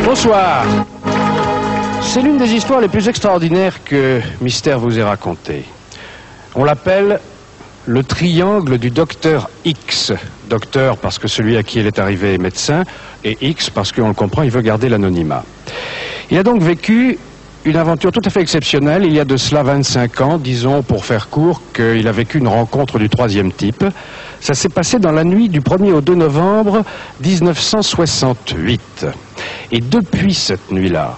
Bonsoir. C'est l'une des histoires les plus extraordinaires que Mystère vous ait racontées. On l'appelle le triangle du docteur X. Docteur parce que celui à qui elle est arrivée est médecin, et X parce qu'on le comprend, il veut garder l'anonymat. Il a donc vécu une aventure tout à fait exceptionnelle. Il y a de cela 25 ans, disons pour faire court, qu'il a vécu une rencontre du troisième type. Ça s'est passé dans la nuit du 1er au 2 novembre 1968. Et depuis cette nuit-là,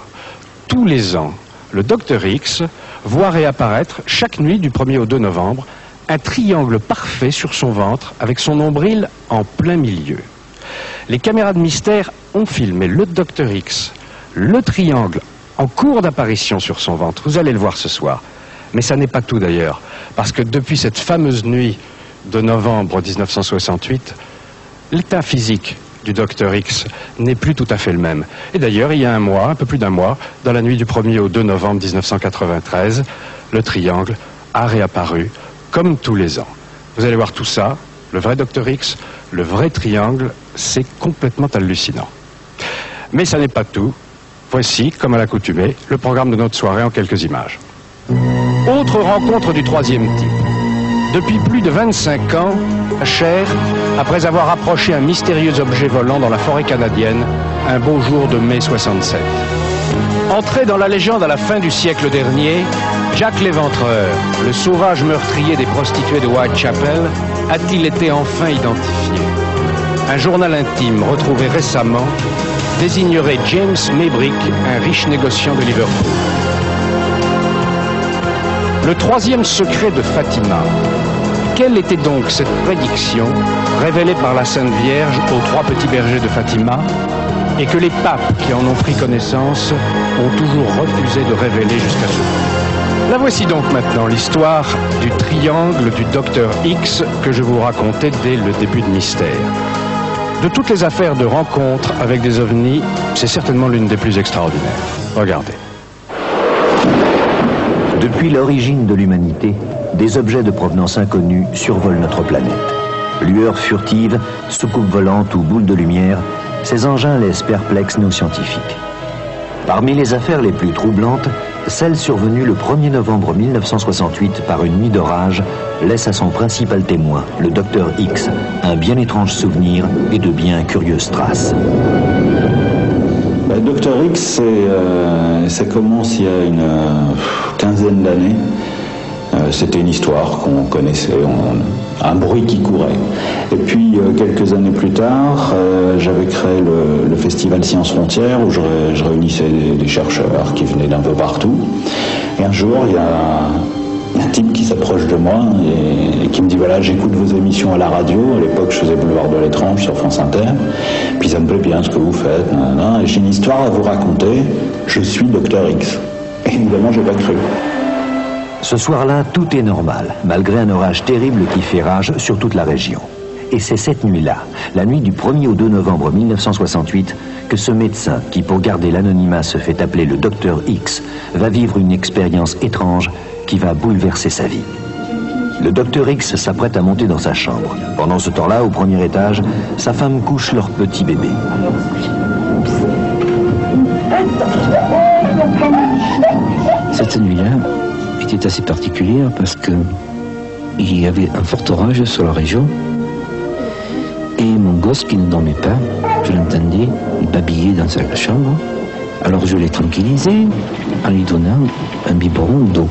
tous les ans, le docteur X voit réapparaître chaque nuit du 1er au 2 novembre un triangle parfait sur son ventre avec son nombril en plein milieu. Les caméras de Mystère ont filmé le docteur X, le triangle en cours d'apparition sur son ventre. Vous allez le voir ce soir. Mais ça n'est pas tout d'ailleurs, parce que depuis cette fameuse nuit de novembre 1968, l'état physique du docteur X n'est plus tout à fait le même. Et d'ailleurs, il y a un mois, un peu plus d'un mois, dans la nuit du 1er au 2 novembre 1993, le triangle a réapparu comme tous les ans. Vous allez voir tout ça, le vrai docteur X, le vrai triangle, c'est complètement hallucinant. Mais ça n'est pas tout. Voici, comme à l'accoutumée, le programme de notre soirée en quelques images. Autre rencontre du troisième type. Depuis plus de 25 ans, Cher, après avoir approché un mystérieux objet volant dans la forêt canadienne, un beau jour de mai 67. Entré dans la légende à la fin du siècle dernier, Jack l'Éventreur, le sauvage meurtrier des prostituées de Whitechapel, a-t-il été enfin identifié? Un journal intime retrouvé récemment désignerait James Maybrick, un riche négociant de Liverpool. Le troisième secret de Fatima. Quelle était donc cette prédiction révélée par la Sainte Vierge aux trois petits bergers de Fatima et que les papes qui en ont pris connaissance ont toujours refusé de révéler jusqu'à ce jour? La voici donc maintenant, l'histoire du triangle du docteur X que je vous racontais dès le début de Mystère. De toutes les affaires de rencontres avec des ovnis, c'est certainement l'une des plus extraordinaires. Regardez. Depuis l'origine de l'humanité, des objets de provenance inconnue survolent notre planète. Lueurs furtives, soucoupes volantes ou boules de lumière, ces engins laissent perplexes nos scientifiques. Parmi les affaires les plus troublantes, celle survenue le 1er novembre 1968 par une nuit d'orage laisse à son principal témoin, le docteur X, un bien étrange souvenir et de bien curieuses traces. Docteur X, ça commence il y a une quinzaine d'années. C'était une histoire qu'on connaissait, un bruit qui courait. Et puis, quelques années plus tard, j'avais créé le festival Sciences Frontières, où je réunissais des chercheurs qui venaient d'un peu partout. Et un jour, il y a un type qui s'approche de moi et qui me dit, voilà, j'écoute vos émissions à la radio. À l'époque, je faisais Boulevard de l'étrange sur France Inter. Puis ça me plaît bien ce que vous faites. Et j'ai une histoire à vous raconter. Je suis Docteur X. Et évidemment, j'ai pas cru. Ce soir-là, tout est normal, malgré un orage terrible qui fait rage sur toute la région. Et c'est cette nuit-là, la nuit du 1er au 2 novembre 1968, que ce médecin, qui pour garder l'anonymat se fait appeler le docteur X, va vivre une expérience étrange qui va bouleverser sa vie. Le docteur X s'apprête à monter dans sa chambre. Pendant ce temps-là, au premier étage, sa femme couche leur petit bébé. Cette nuit-là était assez particulière parce que il y avait un fort orage sur la région et mon gosse qui ne dormait pas, je l'entendais, il babillait dans sa chambre. Alors je l'ai tranquillisé en lui donnant un biberon d'eau.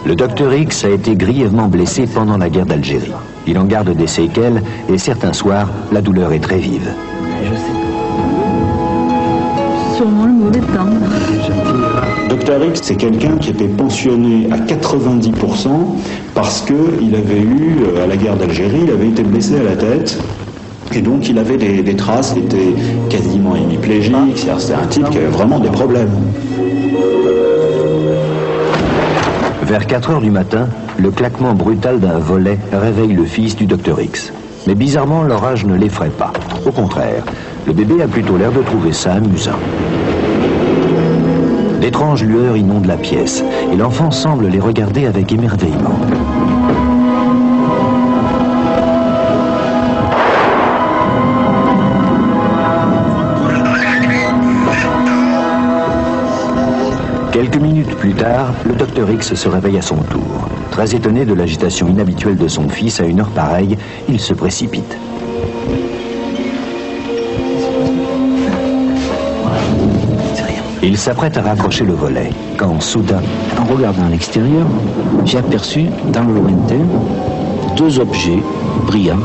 Le docteur X a été grièvement blessé pendant la guerre d'Algérie. Il en garde des séquelles et certains soirs, la douleur est très vive. Je sais. Sûrement le mauvais temps. Docteur X, c'est quelqu'un qui était pensionné à 90% parce qu'il avait eu, à la guerre d'Algérie, il avait été blessé à la tête. Et donc il avait des traces qui étaient quasiment hémiplégiques. C'est un type qui avait vraiment des problèmes. Vers 4 heures du matin, le claquement brutal d'un volet réveille le fils du docteur X. Mais bizarrement, l'orage ne l'effraie pas. Au contraire, le bébé a plutôt l'air de trouver ça amusant. D'étranges lueurs inondent la pièce et l'enfant semble les regarder avec émerveillement. Quelques minutes plus tard, le docteur X se réveille à son tour. Très étonné de l'agitation inhabituelle de son fils à une heure pareille, il se précipite. Il s'apprête à raccrocher le volet, quand soudain... En regardant à l'extérieur, j'ai aperçu dans le lointain 2 objets brillants,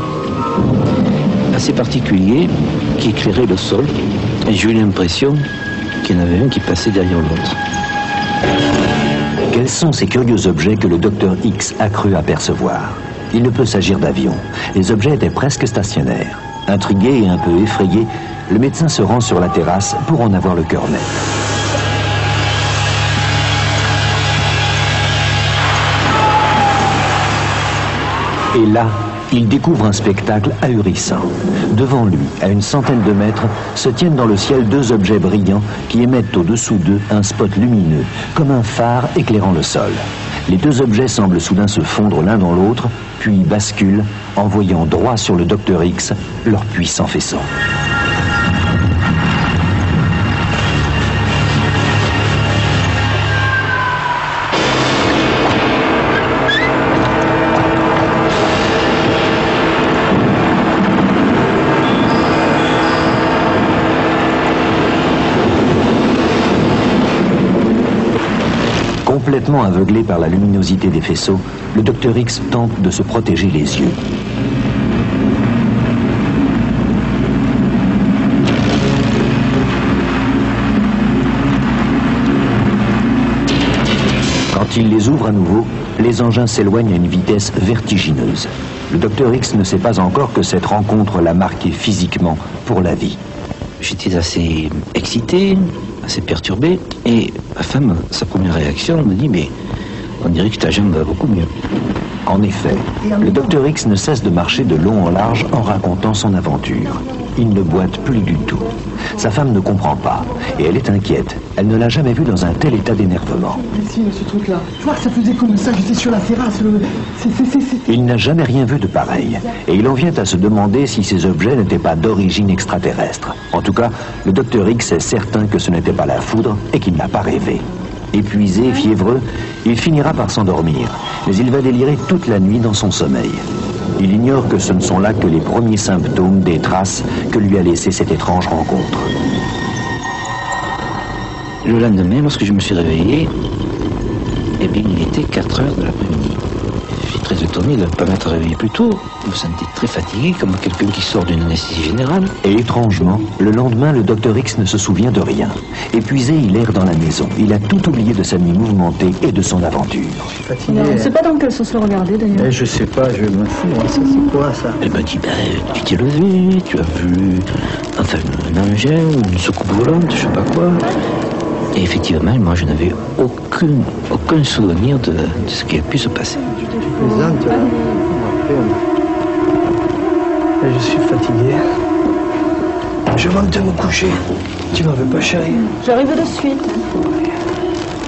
assez particuliers, qui éclairaient le sol, et j'ai eu l'impression qu'il y en avait un qui passait derrière l'autre. Quels sont ces curieux objets que le docteur X a cru apercevoir? Il ne peut s'agir d'avions. Les objets étaient presque stationnaires. Intrigué et un peu effrayé, le médecin se rend sur la terrasse pour en avoir le cœur net. Et là, il découvre un spectacle ahurissant. Devant lui, à une centaine de mètres, se tiennent dans le ciel 2 objets brillants qui émettent au-dessous d'eux un spot lumineux, comme un phare éclairant le sol. Les 2 objets semblent soudain se fondre l'un dans l'autre, puis basculent, envoyant droit sur le docteur X leur puissant faisceau. Complètement aveuglé par la luminosité des faisceaux, le docteur X tente de se protéger les yeux. Quand il les ouvre à nouveau, les engins s'éloignent à une vitesse vertigineuse. Le docteur X ne sait pas encore que cette rencontre l'a marqué physiquement pour la vie. J'étais assez excité, assez perturbé, et ma femme, sa première réaction, me dit « mais on dirait que ta jambe va beaucoup mieux ». En effet, le docteur X ne cesse de marcher de long en large en racontant son aventure. Il ne boite plus du tout. Sa femme ne comprend pas, et elle est inquiète. Elle ne l'a jamais vu dans un tel état d'énervement. Ici, ce truc-là, je vois que ça faisait comme ça, j'étais sur la terrasse. Il n'a jamais rien vu de pareil, et il en vient à se demander si ces objets n'étaient pas d'origine extraterrestre. En tout cas, le docteur X est certain que ce n'était pas la foudre et qu'il n'a pas rêvé. Épuisé, fiévreux, il finira par s'endormir, mais il va délirer toute la nuit dans son sommeil. Il ignore que ce ne sont là que les premiers symptômes des traces que lui a laissées cette étrange rencontre. Le lendemain, lorsque je me suis réveillé, eh bien, il était 4 heures de l'après-midi. J'étais très étonné de ne pas m'être réveillé plus tôt. Je me sentais très fatigué, comme quelqu'un qui sort d'une anesthésie générale. Et étrangement, le lendemain, le docteur X ne se souvient de rien. Épuisé, il erre dans la maison. Il a tout oublié de sa nuit mouvementée et de son aventure. Fatigué. On ne sait pas dans quel sens le regarder d'ailleurs. Je sais pas, je m'en fous. Hein. Ça, c'est quoi ça? Elle m'a dit, tu t'es levé, tu as vu enfin, un engin, une soucoupe volante, je sais pas quoi. Et effectivement, moi, je n'avais aucun souvenir de ce qui a pu se passer. Tu plaisantes, là. Je suis fatigué. Je monte me coucher. Tu m'en veux pas, chérie? J'arrive de suite.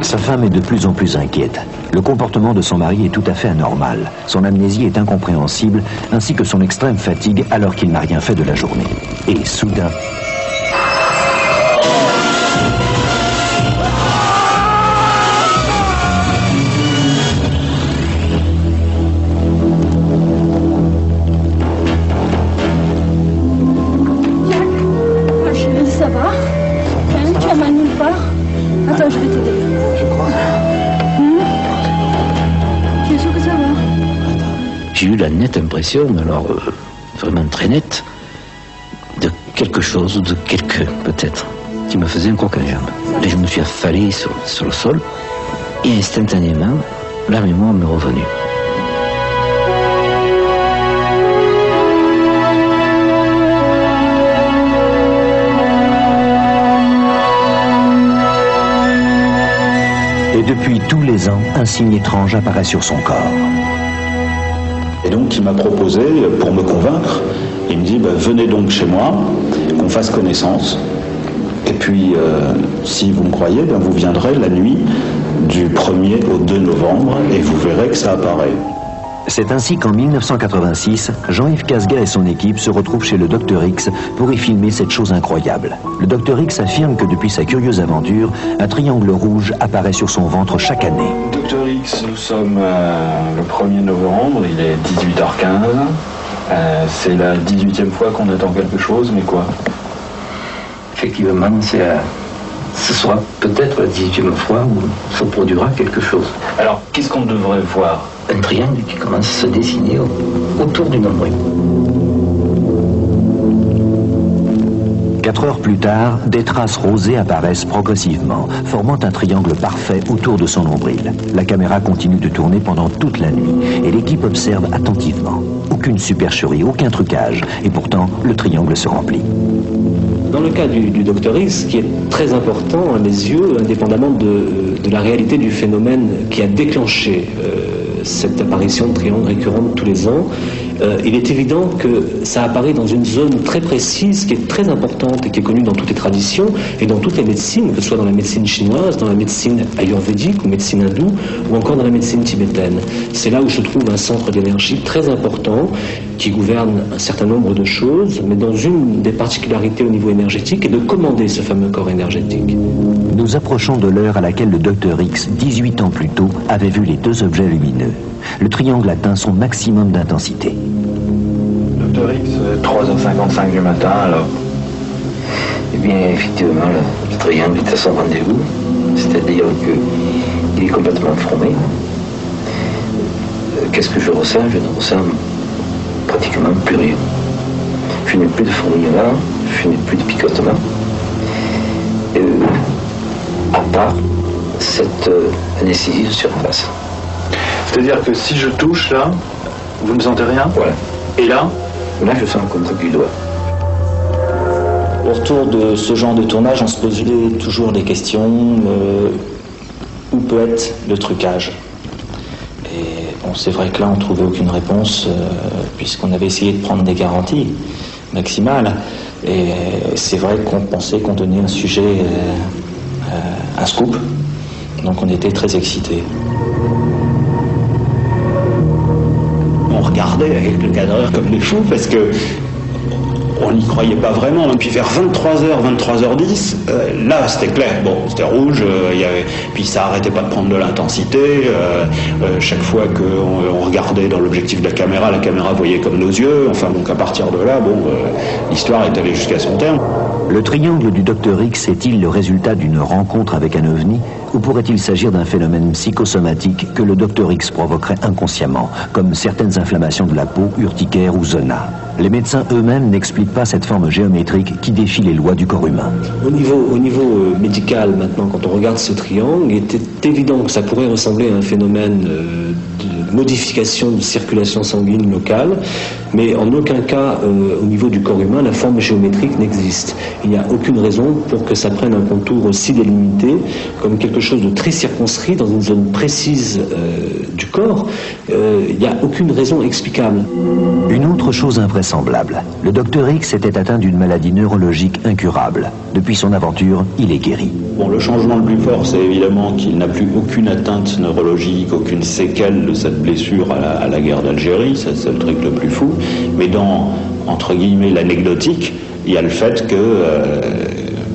Sa femme est de plus en plus inquiète. Le comportement de son mari est tout à fait anormal. Son amnésie est incompréhensible, ainsi que son extrême fatigue alors qu'il n'a rien fait de la journée. Et soudain... J'ai eu la nette impression, alors vraiment très nette, de quelque chose, de quelqu'un peut-être, qui me faisait un croc à jambe. Et je me suis affalé sur le sol, et instantanément, la mémoire m'est revenue. Et depuis tous les ans, un signe étrange apparaît sur son corps. Et donc il m'a proposé, pour me convaincre, il me dit venez donc chez moi, qu'on fasse connaissance. Et puis si vous me croyez, vous viendrez la nuit du 1er au 2 novembre et vous verrez que ça apparaît. C'est ainsi qu'en 1986, Jean-Yves Casga et son équipe se retrouvent chez le Dr X pour y filmer cette chose incroyable. Le Dr X affirme que depuis sa curieuse aventure, un triangle rouge apparaît sur son ventre chaque année. Dr X, nous sommes le 1er novembre, il est 18h15. C'est la 18e fois qu'on attend quelque chose, mais quoi? Effectivement, ce sera peut-être la 18e fois où se produira quelque chose. Alors, qu'est-ce qu'on devrait voir? Un triangle qui commence à se dessiner autour du nombril. 4 heures plus tard, des traces rosées apparaissent progressivement, formant un triangle parfait autour de son nombril. La caméra continue de tourner pendant toute la nuit et l'équipe observe attentivement. Aucune supercherie, aucun trucage, et pourtant le triangle se remplit. Dans le cas du Dr X, ce qui est très important à mes yeux, indépendamment de la réalité du phénomène qui a déclenché cette apparition de triangles récurrentes tous les ans, il est évident que ça apparaît dans une zone très précise qui est très importante et qui est connue dans toutes les traditions et dans toutes les médecines, que ce soit dans la médecine chinoise, dans la médecine ayurvédique ou médecine hindoue ou encore dans la médecine tibétaine. C'est là où se trouve un centre d'énergie très important qui gouverne un certain nombre de choses, mais dans une des particularités au niveau énergétique est de commander ce fameux corps énergétique. Nous approchons de l'heure à laquelle le Dr X, 18 ans plus tôt, avait vu les 2 objets lumineux. Le triangle atteint son maximum d'intensité. Dr X, 3h55 du matin, alors? Eh bien, effectivement, le triangle est à son rendez-vous, c'est-à-dire qu'il est complètement formé. Qu'est-ce que je ressens? Je ne ressens pratiquement plus rien. Je n'ai plus de fourmillement, je n'ai plus de picotement. À part cette anesthésie de surface. C'est-à-dire que si je touche là, vous ne sentez rien? Voilà. Et là? Là, je sens comme du doigt. Autour de ce genre de tournage, on se pose toujours des questions. Où peut être le trucage? Et bon, c'est vrai que là, on ne trouvait aucune réponse, puisqu'on avait essayé de prendre des garanties maximales. Et c'est vrai qu'on pensait qu'on donnait un sujet, un scoop. Donc on était très excités. On regardait avec le cadreur comme des fous parce que on n'y croyait pas vraiment. Et puis vers 23h, 23h10, là c'était clair. Bon, c'était rouge, puis ça arrêtait pas de prendre de l'intensité. Chaque fois qu'on regardait dans l'objectif de la caméra voyait comme nos yeux. Enfin donc à partir de là, bon, l'histoire est allée jusqu'à son terme. Le triangle du Dr X est-il le résultat d'une rencontre avec un ovni ou pourrait-il s'agir d'un phénomène psychosomatique que le Dr X provoquerait inconsciemment, comme certaines inflammations de la peau, urticaire ou zona? Les médecins eux-mêmes n'expliquent pas cette forme géométrique qui défie les lois du corps humain. Au niveau médical, maintenant, quand on regarde ce triangle, il était évident que ça pourrait ressembler à un phénomène de modification de circulation sanguine locale, mais en aucun cas, au niveau du corps humain, la forme géométrique n'existe. Il n'y a aucune raison pour que ça prenne un contour aussi délimité, comme quelque chose de très circonscrit dans une zone précise du corps. Il n'y a aucune raison explicable. Une autre chose invraisemblable, le Dr X était atteint d'une maladie neurologique incurable. Depuis son aventure, il est guéri. Bon, le changement le plus fort, c'est évidemment qu'il n'a plus aucune atteinte neurologique, aucune séquelle de cette blessure à la guerre d'Algérie, c'est le truc le plus fou. Mais dans, entre guillemets, l'anecdotique, il y a le fait que,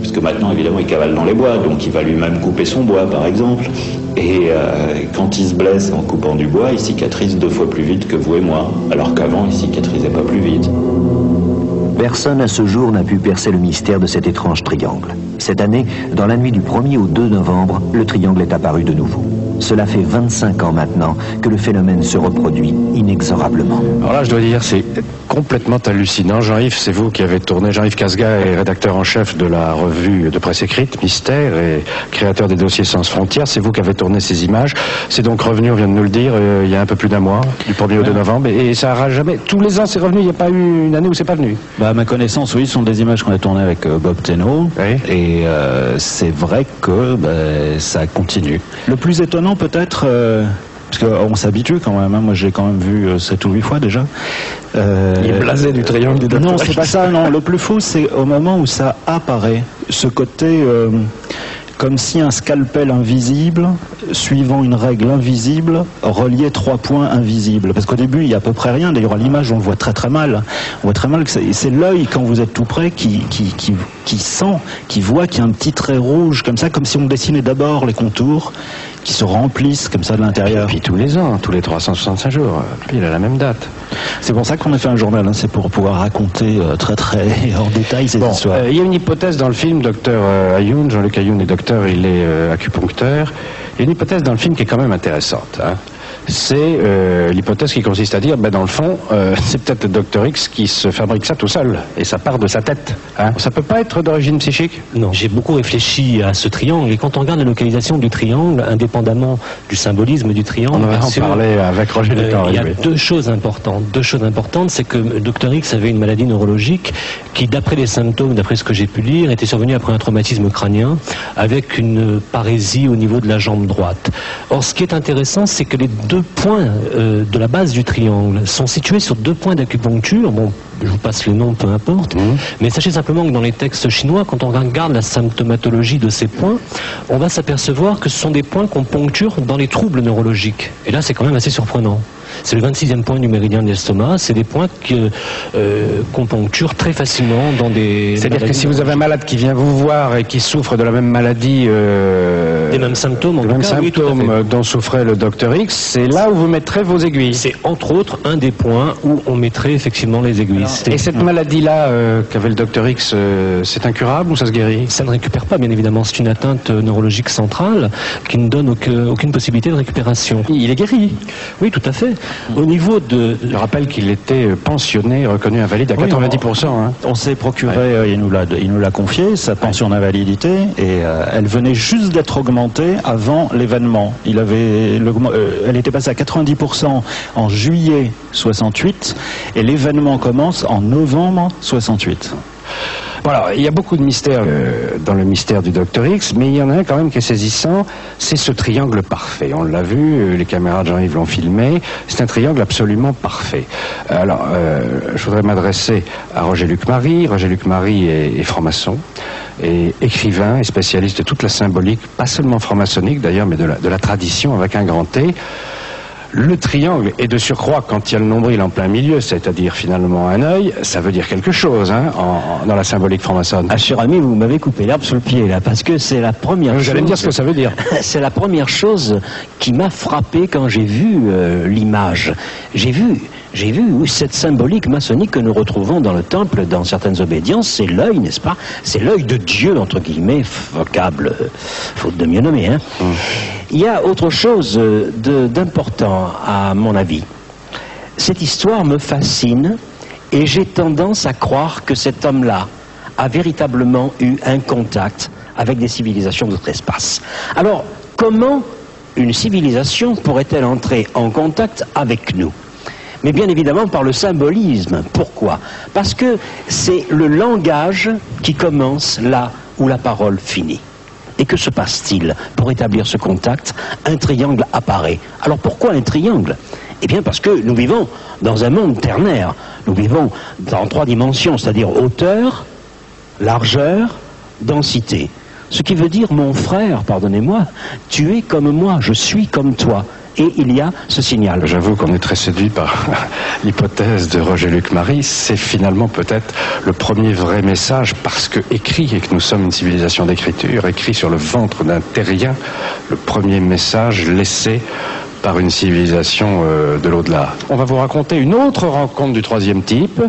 parce que maintenant, évidemment, il cavale dans les bois, donc il va lui-même couper son bois, par exemple. Et quand il se blesse en coupant du bois, il cicatrise 2 fois plus vite que vous et moi, alors qu'avant, il cicatrisait pas plus vite. Personne à ce jour n'a pu percer le mystère de cet étrange triangle. Cette année, dans la nuit du 1er au 2 novembre, le triangle est apparu de nouveau. Cela fait 25 ans maintenant que le phénomène se reproduit inexorablement. Alors là, je dois dire, c'est complètement hallucinant. Jean-Yves, c'est vous qui avez tourné. Jean-Yves Casga est rédacteur en chef de la revue de presse écrite Mystère et créateur des dossiers Sans Frontières. C'est vous qui avez tourné ces images. C'est donc revenu, on vient de nous le dire, il y a un peu plus d'un mois, du 1er au 2 novembre. Et ça n'aura jamais... Tous les ans, c'est revenu. Il n'y a pas eu une année où c'est pas venu. À ma connaissance, oui, ce sont des images qu'on a tournées avec Bob Teno. Oui. Et c'est vrai que ça continue. Le plus étonnant peut-être, parce qu'on s'habitue quand même, hein, moi j'ai quand même vu 7 ou 8 fois déjà. Il est blasé du triangle du Dr. Non, c'est pas ça, non. Le plus fou, c'est au moment où ça apparaît, ce côté... comme si un scalpel invisible, suivant une règle invisible, reliait 3 points invisibles. Parce qu'au début, il n'y a à peu près rien. D'ailleurs, à l'image, on le voit très très mal. On voit très mal que c'est l'œil, quand vous êtes tout près, qui sent, qui voit qu'il y a un petit trait rouge, comme ça, comme si on dessinait d'abord les contours, qui se remplissent comme ça de l'intérieur. Et puis tous les ans, tous les 365 jours, pile à la même date. C'est pour ça qu'on a fait un journal, hein, c'est pour pouvoir raconter très très en détail ces histoires. Il y a une hypothèse dans le film, docteur Ayoun, Jean-Luc Ayoun est docteur, il est acupuncteur. Il y a une hypothèse dans le film qui est quand même intéressante. Hein. C'est l'hypothèse qui consiste à dire, dans le fond, c'est peut-être le docteur X qui se fabrique ça tout seul, et ça part de sa tête. Hein. Ça peut pas être d'origine psychique? Non, j'ai beaucoup réfléchi à ce triangle, et quand on regarde la localisation du triangle, indépendamment du symbolisme du triangle... On va en parler avec Roger Lector. Il y a deux choses importantes. Deux choses importantes, c'est que le docteur X avait une maladie neurologique qui, d'après les symptômes, d'après ce que j'ai pu lire, était survenue après un traumatisme crânien, avec une parésie au niveau de la jambe droite. Or, ce qui est intéressant, c'est que les deux points de la base du triangle sont situés sur 2 points d'acupuncture. Bon, je vous passe les noms, peu importe. Mais sachez simplement que dans les textes chinois, quand on regarde la symptomatologie de ces points, on va s'apercevoir que ce sont des points qu'on poncture dans les troubles neurologiques. Et là, c'est quand même assez surprenant. C'est le 26e point du méridien de l'estomac. C'est des points qu'on poncture très facilement dans des... C'est-à-dire que si vous avez un malade qui vient vous voir et qui souffre de la même maladie... des mêmes symptômes, en tout cas, symptômes dont souffrait le docteur X, c'est là où vous mettrez vos aiguilles. C'est entre autres un des points où on mettrait effectivement les aiguilles. Et cette maladie-là qu'avait le docteur X, c'est incurable ou ça se guérit? Ça ne récupère pas, bien évidemment. C'est une atteinte neurologique centrale qui ne donne aucune possibilité de récupération. Il est guéri? Oui, tout à fait. Au niveau de... Je rappelle qu'il était pensionné, reconnu invalide à 90%. On s'est procuré, il nous l'a confié, sa pension d'invalidité, et elle venait juste d'être augmentée avant l'événement. Elle était passée à 90% en juillet 68, et l'événement commence en novembre 68. Voilà, il y a beaucoup de mystères dans le mystère du docteur X, mais il y en a un quand même qui est saisissant, c'est ce triangle parfait. On l'a vu, les caméras de Jean-Yves l'ont filmé, c'est un triangle absolument parfait. Alors, je voudrais m'adresser à Roger-Luc Marie. Roger-Luc Marie est franc-maçon, et écrivain et spécialiste de toute la symbolique, pas seulement franc-maçonnique d'ailleurs, mais de la tradition avec un grand T. Le triangle, et de surcroît quand il y a le nombril en plein milieu, c'est-à-dire finalement un œil, ça veut dire quelque chose dans la symbolique franc-maçonne. Ah, cher ami, vous m'avez coupé l'herbe sous le pied là, parce que c'est la première chose... Vous allez me dire ce que ça veut dire. C'est la première chose qui m'a frappé quand j'ai vu l'image. J'ai vu cette symbolique maçonnique que nous retrouvons dans le temple, dans certaines obédiences, c'est l'œil, n'est-ce pas? C'est l'œil de Dieu, entre guillemets, vocable, faute de mieux nommer. Hein. Il y a autre chose d'important, à mon avis. Cette histoire me fascine, et j'ai tendance à croire que cet homme-là a véritablement eu un contact avec des civilisations d'autre espace. Alors, comment une civilisation pourrait-elle entrer en contact avec nous? Mais bien évidemment par le symbolisme. Pourquoi? Parce que c'est le langage qui commence là où la parole finit. Et que se passe-t-il pour établir ce contact? Un triangle apparaît. Alors pourquoi un triangle? Eh bien parce que nous vivons dans un monde ternaire. Nous vivons dans 3 dimensions, c'est-à-dire hauteur, largeur, densité. Ce qui veut dire, mon frère, pardonnez-moi, tu es comme moi, je suis comme toi. Et il y a ce signal. J'avoue qu'on est très séduit par l'hypothèse de Roger-Luc Marie. C'est finalement peut-être le premier vrai message, parce que écrit, et que nous sommes une civilisation d'écriture, écrit sur le ventre d'un terrien, le premier message laissé par une civilisation de l'au-delà. On va vous raconter une autre rencontre du 3e type,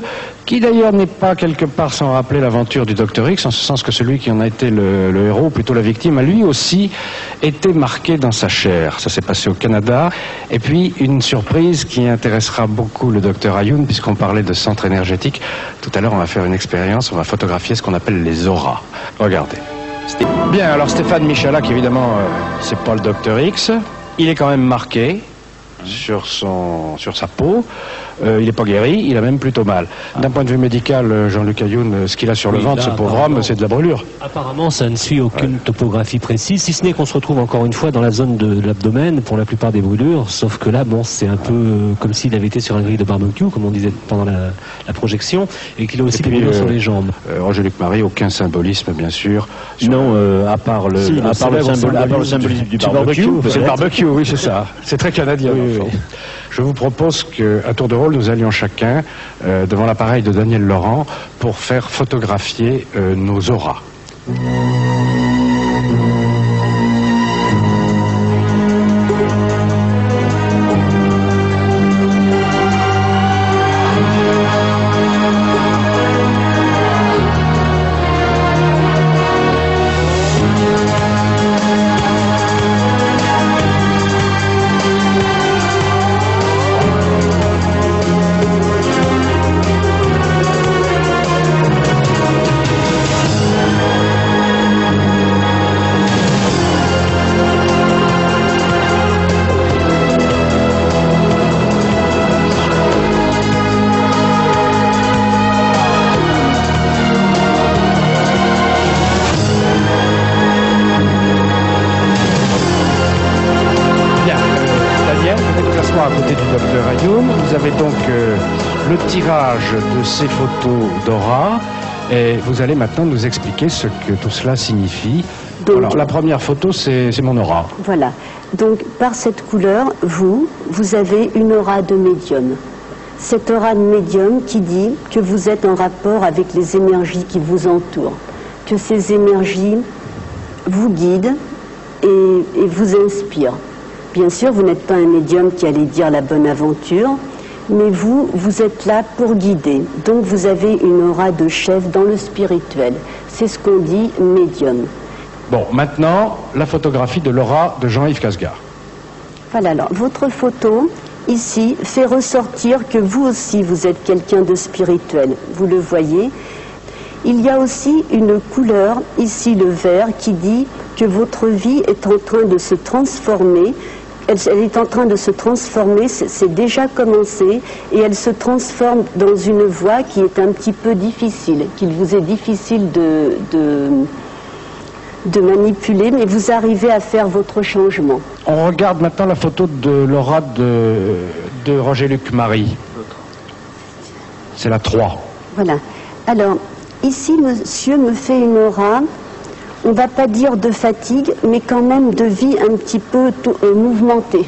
qui d'ailleurs n'est pas quelque part sans rappeler l'aventure du docteur X, en ce sens que celui qui en a été le héros, ou plutôt la victime, a lui aussi été marqué dans sa chair. Ça s'est passé au Canada. Et puis une surprise qui intéressera beaucoup le docteur Ayoun, puisqu'on parlait de centre énergétique. Tout à l'heure, on va faire une expérience, on va photographier ce qu'on appelle les auras. Regardez. Bien, alors Stéphane Michalak, évidemment, c'est pas le docteur X. Il est quand même marqué. sur sa peau. Il n'est pas guéri, il a même plutôt mal. D'un point de vue médical, Jean-Luc Ayoun, ce qu'il a sur le ventre, ce pauvre homme, c'est de la brûlure. Apparemment, ça ne suit aucune topographie précise, si ce n'est qu'on se retrouve encore une fois dans la zone de l'abdomen pour la plupart des brûlures, sauf que là, bon, c'est un peu comme s'il avait été sur un grill de barbecue, comme on disait pendant la projection, et qu'il a aussi des brûlures sur les jambes. Roger-Luc Marie, aucun symbolisme, bien sûr. Non, à part le symbolisme du barbecue. C'est le barbecue, oui, c'est ça. C'est très canadien. Oui. Je vous propose qu'à tour de rôle, nous allions chacun devant l'appareil de Daniel Laurent pour faire photographier nos auras. Vous avez donc le tirage de ces photos d'aura et vous allez maintenant nous expliquer ce que tout cela signifie. Donc, alors, la première photo, c'est mon aura. Voilà. Donc, par cette couleur, vous avez une aura de médium. Cette aura de médium qui dit que vous êtes en rapport avec les énergies qui vous entourent, que ces énergies vous guident et vous inspirent. Bien sûr, vous n'êtes pas un médium qui allait dire la bonne aventure, mais vous êtes là pour guider. Donc vous avez une aura de chef dans le spirituel. C'est ce qu'on dit médium. Bon, maintenant, la photographie de l'aura de Jean-Yves Casgar. Voilà, alors, votre photo, ici, fait ressortir que vous aussi, vous êtes quelqu'un de spirituel. Vous le voyez. Il y a aussi une couleur, ici le vert, qui dit que votre vie est en train de se transformer. Elle est en train de se transformer, c'est déjà commencé, et elle se transforme dans une voie qui est un petit peu difficile, qu'il vous est difficile de manipuler, mais vous arrivez à faire votre changement. On regarde maintenant la photo de l'aura de Roger-Luc Marie. C'est la 3. Voilà. Alors, ici, monsieur me fait une aura, on ne va pas dire de fatigue, mais quand même de vie un petit peu mouvementée,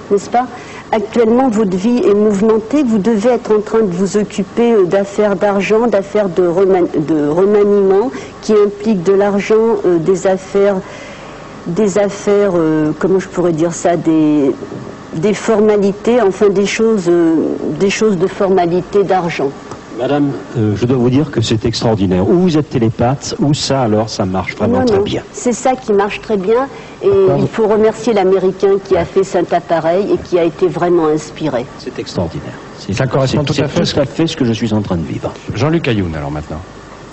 n'est-ce pas? Actuellement, votre vie est mouvementée, vous devez être en train de vous occuper d'affaires d'argent, d'affaires de remaniement, qui impliquent de l'argent, des affaires, comment je pourrais dire ça, des formalités, enfin des choses de formalité d'argent. Madame, je dois vous dire que c'est extraordinaire. Ou vous êtes télépathe, ou ça, alors, ça marche vraiment très bien. C'est ça qui marche très bien, et il faut remercier l'Américain qui a fait cet appareil et qui a été vraiment inspiré. C'est extraordinaire. Ça correspond tout à fait ce que je suis en train de vivre. Jean-Luc Ayoun, alors maintenant.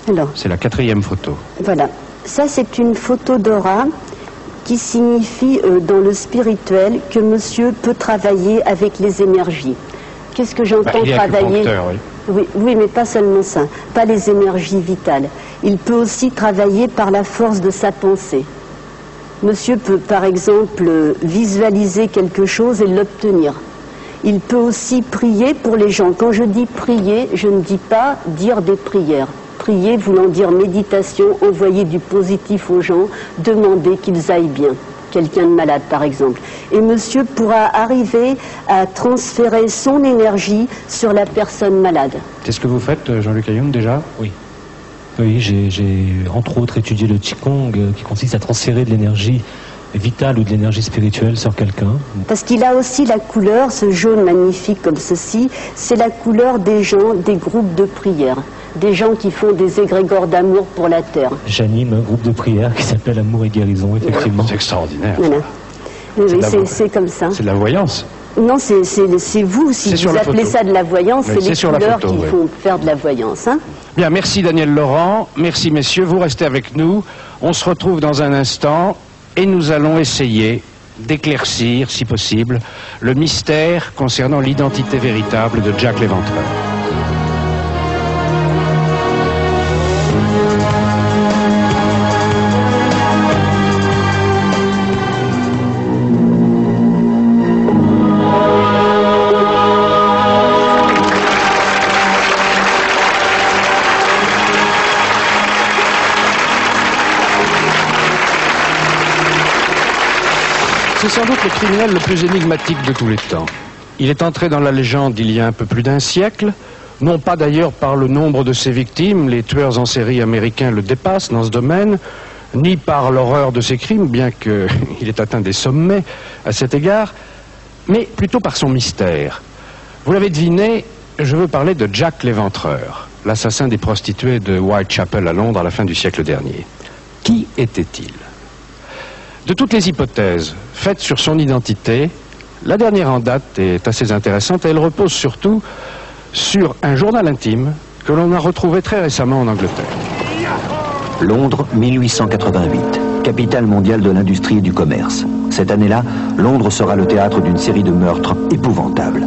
Alors. C'est la 4e photo. Voilà. Ça, c'est une photo d'aura qui signifie, dans le spirituel, que monsieur peut travailler avec les énergies. Qu'est-ce que j'entends travailler? Oui, mais pas seulement ça, pas les énergies vitales. Il peut aussi travailler par la force de sa pensée. Monsieur peut, par exemple, visualiser quelque chose et l'obtenir. Il peut aussi prier pour les gens. Quand je dis prier, je ne dis pas dire des prières. Prier voulant dire méditation, envoyer du positif aux gens, demander qu'ils aillent bien. Quelqu'un de malade, par exemple. Et monsieur pourra arriver à transférer son énergie sur la personne malade. C'est ce que vous faites, Jean-Luc Ayoun, déjà? Oui. Oui, j'ai entre autres étudié le Qigong, qui consiste à transférer de l'énergie vitale ou de l'énergie spirituelle sur quelqu'un. Parce qu'il a aussi la couleur, ce jaune magnifique comme ceci, c'est la couleur des gens, des groupes de prière. Des gens qui font des égrégores d'amour pour la terre. J'anime un groupe de prière qui s'appelle Amour et Guérison, effectivement. C'est extraordinaire. Voilà. Oui, c'est comme ça. C'est de la voyance. Non, c'est vous, si vous appelez ça de la voyance, c'est les couleurs qui font faire de la voyance. Hein. Bien, merci Daniel Laurent, merci messieurs, vous restez avec nous. On se retrouve dans un instant et nous allons essayer d'éclaircir, si possible, le mystère concernant l'identité véritable de Jack l'Éventreur. C'est sans doute le criminel le plus énigmatique de tous les temps. Il est entré dans la légende il y a un peu plus d'un siècle, non pas d'ailleurs par le nombre de ses victimes, les tueurs en série américains le dépassent dans ce domaine, ni par l'horreur de ses crimes, bien qu'il ait atteint des sommets à cet égard, mais plutôt par son mystère. Vous l'avez deviné, je veux parler de Jack l'Éventreur, l'assassin des prostituées de Whitechapel à Londres à la fin du siècle dernier. Qui était-il ? De toutes les hypothèses faites sur son identité, la dernière en date est assez intéressante et elle repose surtout sur un journal intime que l'on a retrouvé très récemment en Angleterre. Londres, 1888, capitale mondiale de l'industrie et du commerce. Cette année-là, Londres sera le théâtre d'une série de meurtres épouvantables.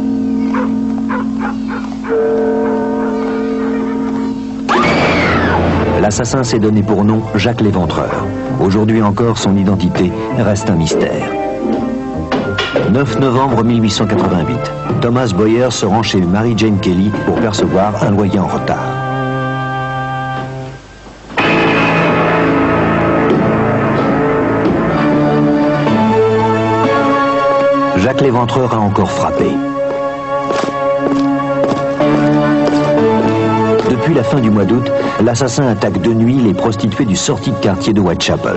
L'assassin s'est donné pour nom Jack l'Éventreur. Aujourd'hui encore, son identité reste un mystère. 9 novembre 1888, Thomas Boyer se rend chez Mary Jane Kelly pour percevoir un loyer en retard. Jack l'Éventreur a encore frappé. Depuis la fin du mois d'août, l'assassin attaque de nuit les prostituées du sortie de quartier de Whitechapel.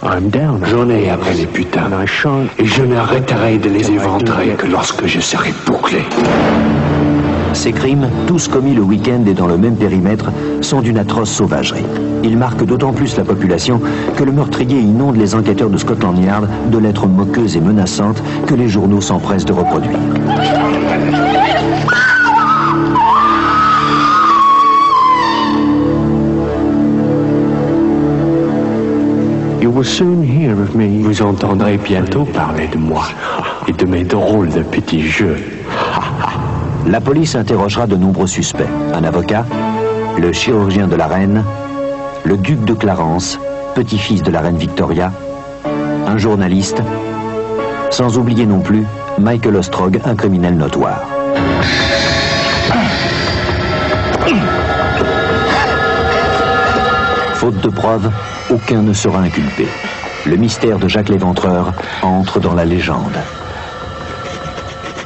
J'en ai après les putains, et je n'arrêterai de les éventrer que lorsque je serai bouclé. Ces crimes, tous commis le week-end et dans le même périmètre, sont d'une atroce sauvagerie. Ils marquent d'autant plus la population que le meurtrier inonde les enquêteurs de Scotland Yard de lettres moqueuses et menaçantes que les journaux s'empressent de reproduire. Vous entendrez bientôt parler de moi et de mes drôles de petits jeux. La police interrogera de nombreux suspects. Un avocat, le chirurgien de la reine, le duc de Clarence, petit-fils de la reine Victoria, un journaliste, sans oublier non plus Michael Ostrog, un criminel notoire. Faute de preuves, aucun ne sera inculpé. Le mystère de Jack l'Éventreur entre dans la légende.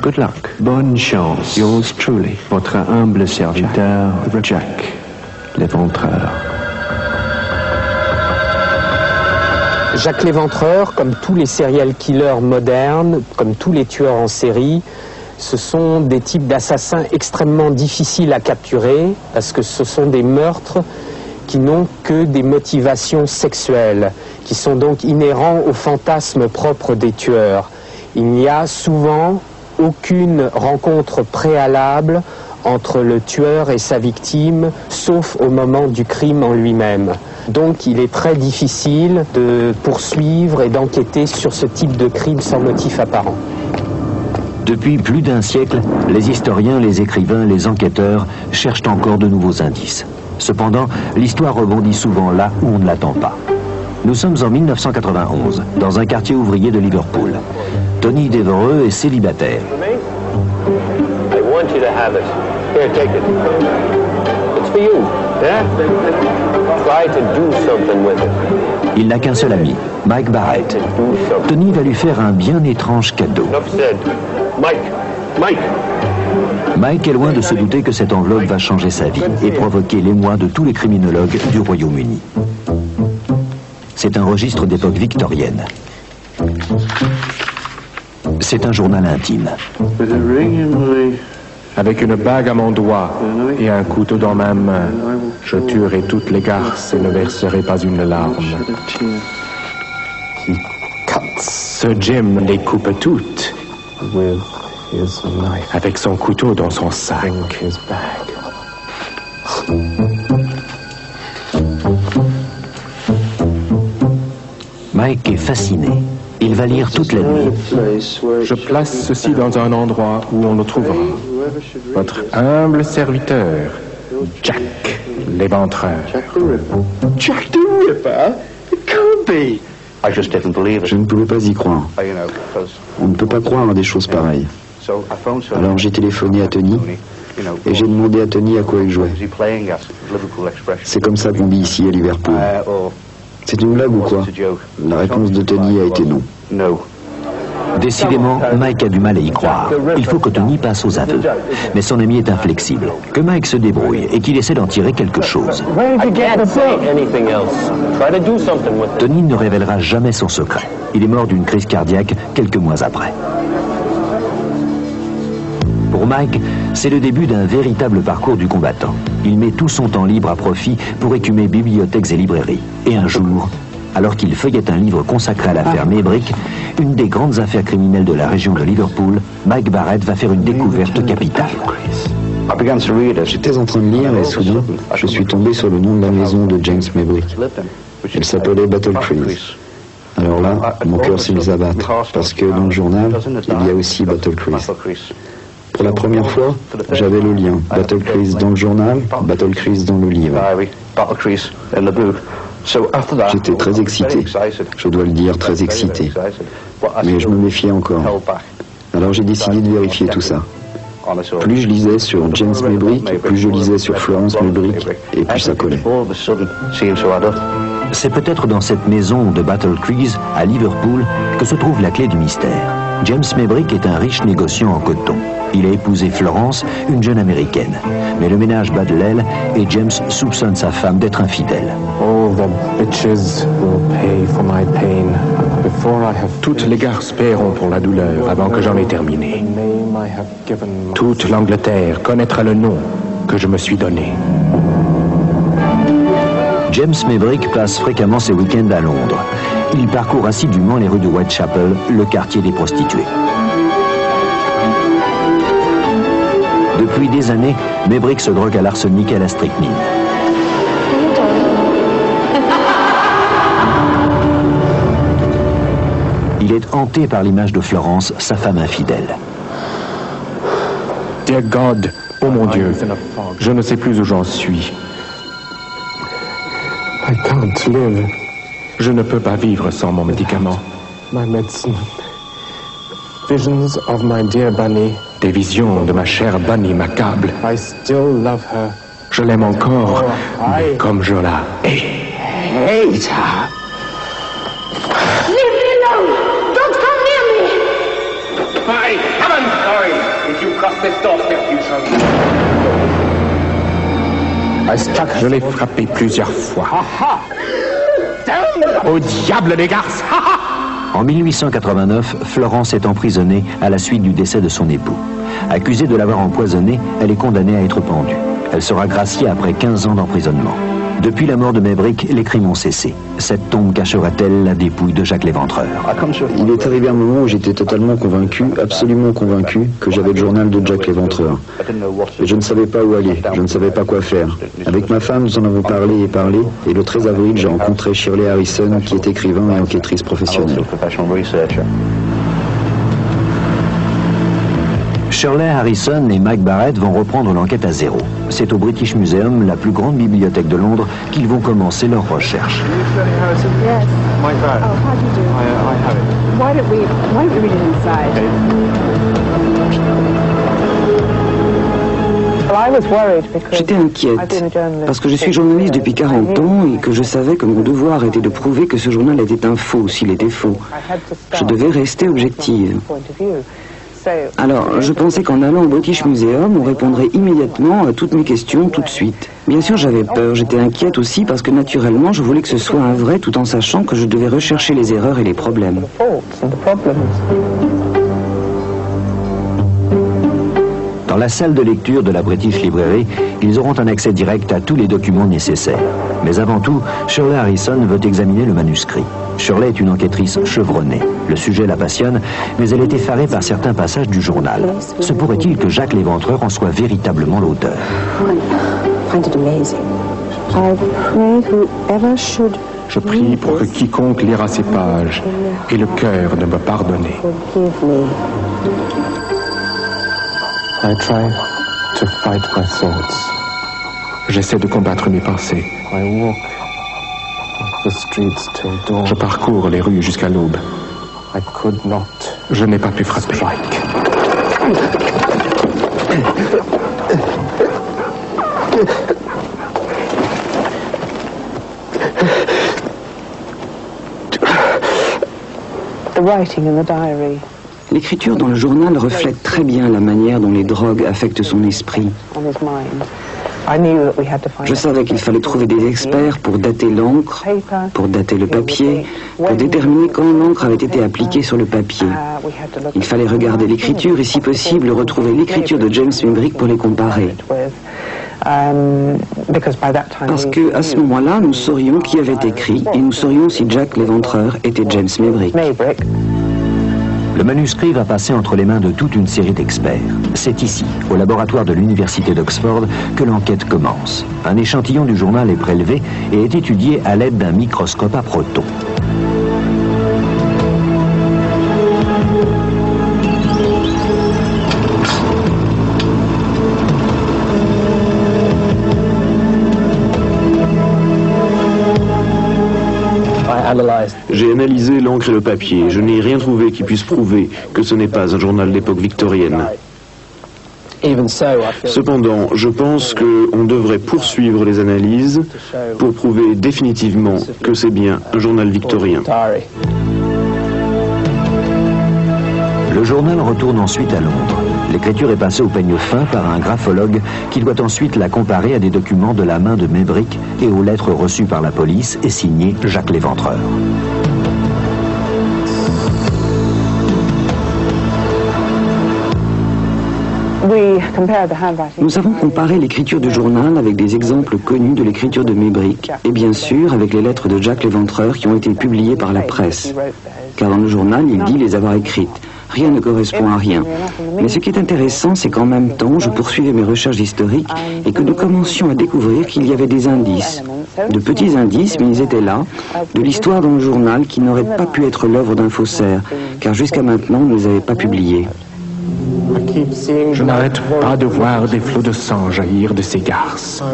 Good luck. Bonne chance. Yours truly. Votre humble serviteur, Jack l'Éventreur. Jack l'Éventreur, comme tous les serial killers modernes, comme tous les tueurs en série, ce sont des types d'assassins extrêmement difficiles à capturer parce que ce sont des meurtres qui n'ont que des motivations sexuelles, qui sont donc inhérents au fantasme propre des tueurs. Il n'y a souvent aucune rencontre préalable entre le tueur et sa victime, sauf au moment du crime en lui-même. Donc il est très difficile de poursuivre et d'enquêter sur ce type de crime sans motif apparent. Depuis plus d'un siècle, les historiens, les écrivains, les enquêteurs cherchent encore de nouveaux indices. Cependant, l'histoire rebondit souvent là où on ne l'attend pas. Nous sommes en 1991, dans un quartier ouvrier de Liverpool. Tony Devereux est célibataire. Il n'a qu'un seul ami, Mike Barrett. Tony va lui faire un bien étrange cadeau. Mike est loin de se douter que cette enveloppe va changer sa vie et provoquer l'émoi de tous les criminologues du Royaume-Uni. C'est un registre d'époque victorienne. C'est un journal intime. Avec une bague à mon doigt et un couteau dans ma main, je tuerai toutes les garces et ne verserai pas une larme. Ce Jim les coupe toutes avec son couteau dans son sac. Mike est fasciné Il va lire toute la nuit. Je place ceci dans un endroit où on le trouvera. Votre humble serviteur, Jack l'Éventreur. Jack the Ripper? It can't be. Je ne pouvais pas y croire. On ne peut pas croire à des choses pareilles. Alors j'ai téléphoné à Tony et j'ai demandé à Tony à quoi il jouait. C'est comme ça qu'on dit ici à Liverpool. C'est une blague ou quoi? La réponse de Tony a été non. Décidément, Mike a du mal à y croire. Il faut que Tony passe aux aveux. Mais son ami est inflexible. Que Mike se débrouille et qu'il essaie d'en tirer quelque chose. Tony ne révélera jamais son secret. Il est mort d'une crise cardiaque quelques mois après. Pour Mike, c'est le début d'un véritable parcours du combattant. Il met tout son temps libre à profit pour écumer bibliothèques et librairies. Et un jour, alors qu'il feuillette un livre consacré à l'affaire Maybrick, une des grandes affaires criminelles de la région de Liverpool, Mike Barrett va faire une découverte capitale. J'étais en train de lire et soudain, je suis tombé sur le nom de la maison de James Maybrick. Elle s'appelait Battle Crease. Alors là, mon cœur s'est mis à battre, parce que dans le journal, il y a aussi Battle Crease. Pour la première fois, j'avais le lien. Battle Crease dans le journal, Battle Crease dans le livre. J'étais très excité, je dois le dire, très excité. Mais je me méfiais encore. Alors j'ai décidé de vérifier tout ça. Plus je lisais sur James Maybrick, plus je lisais sur Florence Maybrick, et plus ça collait. C'est peut-être dans cette maison de Battle Crease, à Liverpool, que se trouve la clé du mystère. James Maybrick est un riche négociant en coton. Il a épousé Florence, une jeune américaine. Mais le ménage bat de l'aile et James soupçonne sa femme d'être infidèle. Toutes les garces paieront pour la douleur avant que j'en ai terminé. Toute l'Angleterre connaîtra le nom que je me suis donné. James Maybrick passe fréquemment ses week-ends à Londres. Il parcourt assidûment les rues de Whitechapel, le quartier des prostituées. Depuis des années, Maybrick se drogue à l'arsenic et à la strychnine. Il est hanté par l'image de Florence, sa femme infidèle. Dear God, oh mon Dieu, je ne sais plus où j'en suis. I can't live. Je ne peux pas vivre sans mon médicament. My medicine. Visions of my dear Bunny. Des visions de ma chère Bunny m'accablent. I still love her. Je l'aime encore, mais comme je la hais. Hate her. Leave me alone! Don't come near me! By heaven, sorry! If you cross this doorstep, you shall... Je l'ai frappé plusieurs fois. Au diable des garces! En 1889, Florence est emprisonnée à la suite du décès de son époux. Accusée de l'avoir empoisonnée, elle est condamnée à être pendue. Elle sera graciée après 15 ans d'emprisonnement. Depuis la mort de Maybrick, les crimes ont cessé. Cette tombe cachera-t-elle la dépouille de Jack l'Éventreur? Il est arrivé un moment où j'étais totalement convaincu, absolument convaincu, que j'avais le journal de Jack l'Éventreur. Et je ne savais pas où aller, je ne savais pas quoi faire. Avec ma femme, nous en avons parlé, et le 13 avril, j'ai rencontré Shirley Harrison, qui est écrivain et enquêtrice professionnelle. Shirley Harrison et Mike Barrett vont reprendre l'enquête à zéro. C'est au British Museum, la plus grande bibliothèque de Londres, qu'ils vont commencer leurs recherches. J'étais inquiète, parce que je suis journaliste depuis 40 ans et que je savais que mon devoir était de prouver que ce journal était un faux, s'il était faux. Je devais rester objective. Alors, je pensais qu'en allant au British Museum, on répondrait immédiatement à toutes mes questions tout de suite. Bien sûr, j'avais peur, j'étais inquiète aussi parce que naturellement, je voulais que ce soit un vrai tout en sachant que je devais rechercher les erreurs et les problèmes. Dans la salle de lecture de la British Library, ils auront un accès direct à tous les documents nécessaires. Mais avant tout, Shirley Harrison veut examiner le manuscrit. Shirley est une enquêtrice chevronnée. Le sujet la passionne, mais elle est effarée par certains passages du journal. Se pourrait-il que Jack l'Éventreur en soit véritablement l'auteur? I find it amazing. I pray whoever should Je prie pour que quiconque lira ces pages ait le cœur de me pardonner. I try to fight my thoughts. J'essaie de combattre mes pensées. I walk the streets till dawn. Je parcours les rues jusqu'à l'aube. I could not. Je n'ai pas pu frapper. L'écriture dans le journal reflète très bien la manière dont les drogues affectent son esprit. Je savais qu'il fallait trouver des experts pour dater l'encre, pour dater le papier, pour déterminer quand l'encre avait été appliquée sur le papier. Il fallait regarder l'écriture et, si possible, retrouver l'écriture de James Mébrick pour les comparer. Parce qu'à ce moment-là, nous saurions qui avait écrit et nous saurions si Jack l'Éventreur était James Mébrick. Le manuscrit va passer entre les mains de toute une série d'experts. C'est ici, au laboratoire de l'université d'Oxford, que l'enquête commence. Un échantillon du journal est prélevé et est étudié à l'aide d'un microscope à protons. J'ai analysé l'encre et le papier. Je n'ai rien trouvé qui puisse prouver que ce n'est pas un journal d'époque victorienne. Cependant, je pense qu'on devrait poursuivre les analyses pour prouver définitivement que c'est bien un journal victorien. Le journal retourne ensuite à Londres. L'écriture est passée au peigne fin par un graphologue qui doit ensuite la comparer à des documents de la main de Mébrick et aux lettres reçues par la police et signées Jacques l'Éventreur. Nous avons comparé l'écriture du journal avec des exemples connus de l'écriture de Mébrick et bien sûr avec les lettres de Jacques l'Éventreur qui ont été publiées par la presse. Car dans le journal, il dit les avoir écrites. Rien ne correspond à rien. Mais ce qui est intéressant, c'est qu'en même temps, je poursuivais mes recherches historiques et que nous commencions à découvrir qu'il y avait des indices. De petits indices, mais ils étaient là, de l'histoire dans le journal qui n'aurait pas pu être l'œuvre d'un faussaire, car jusqu'à maintenant, on ne les avait pas publiés. Je n'arrête pas de voir des flots de sang jaillir de ces garces.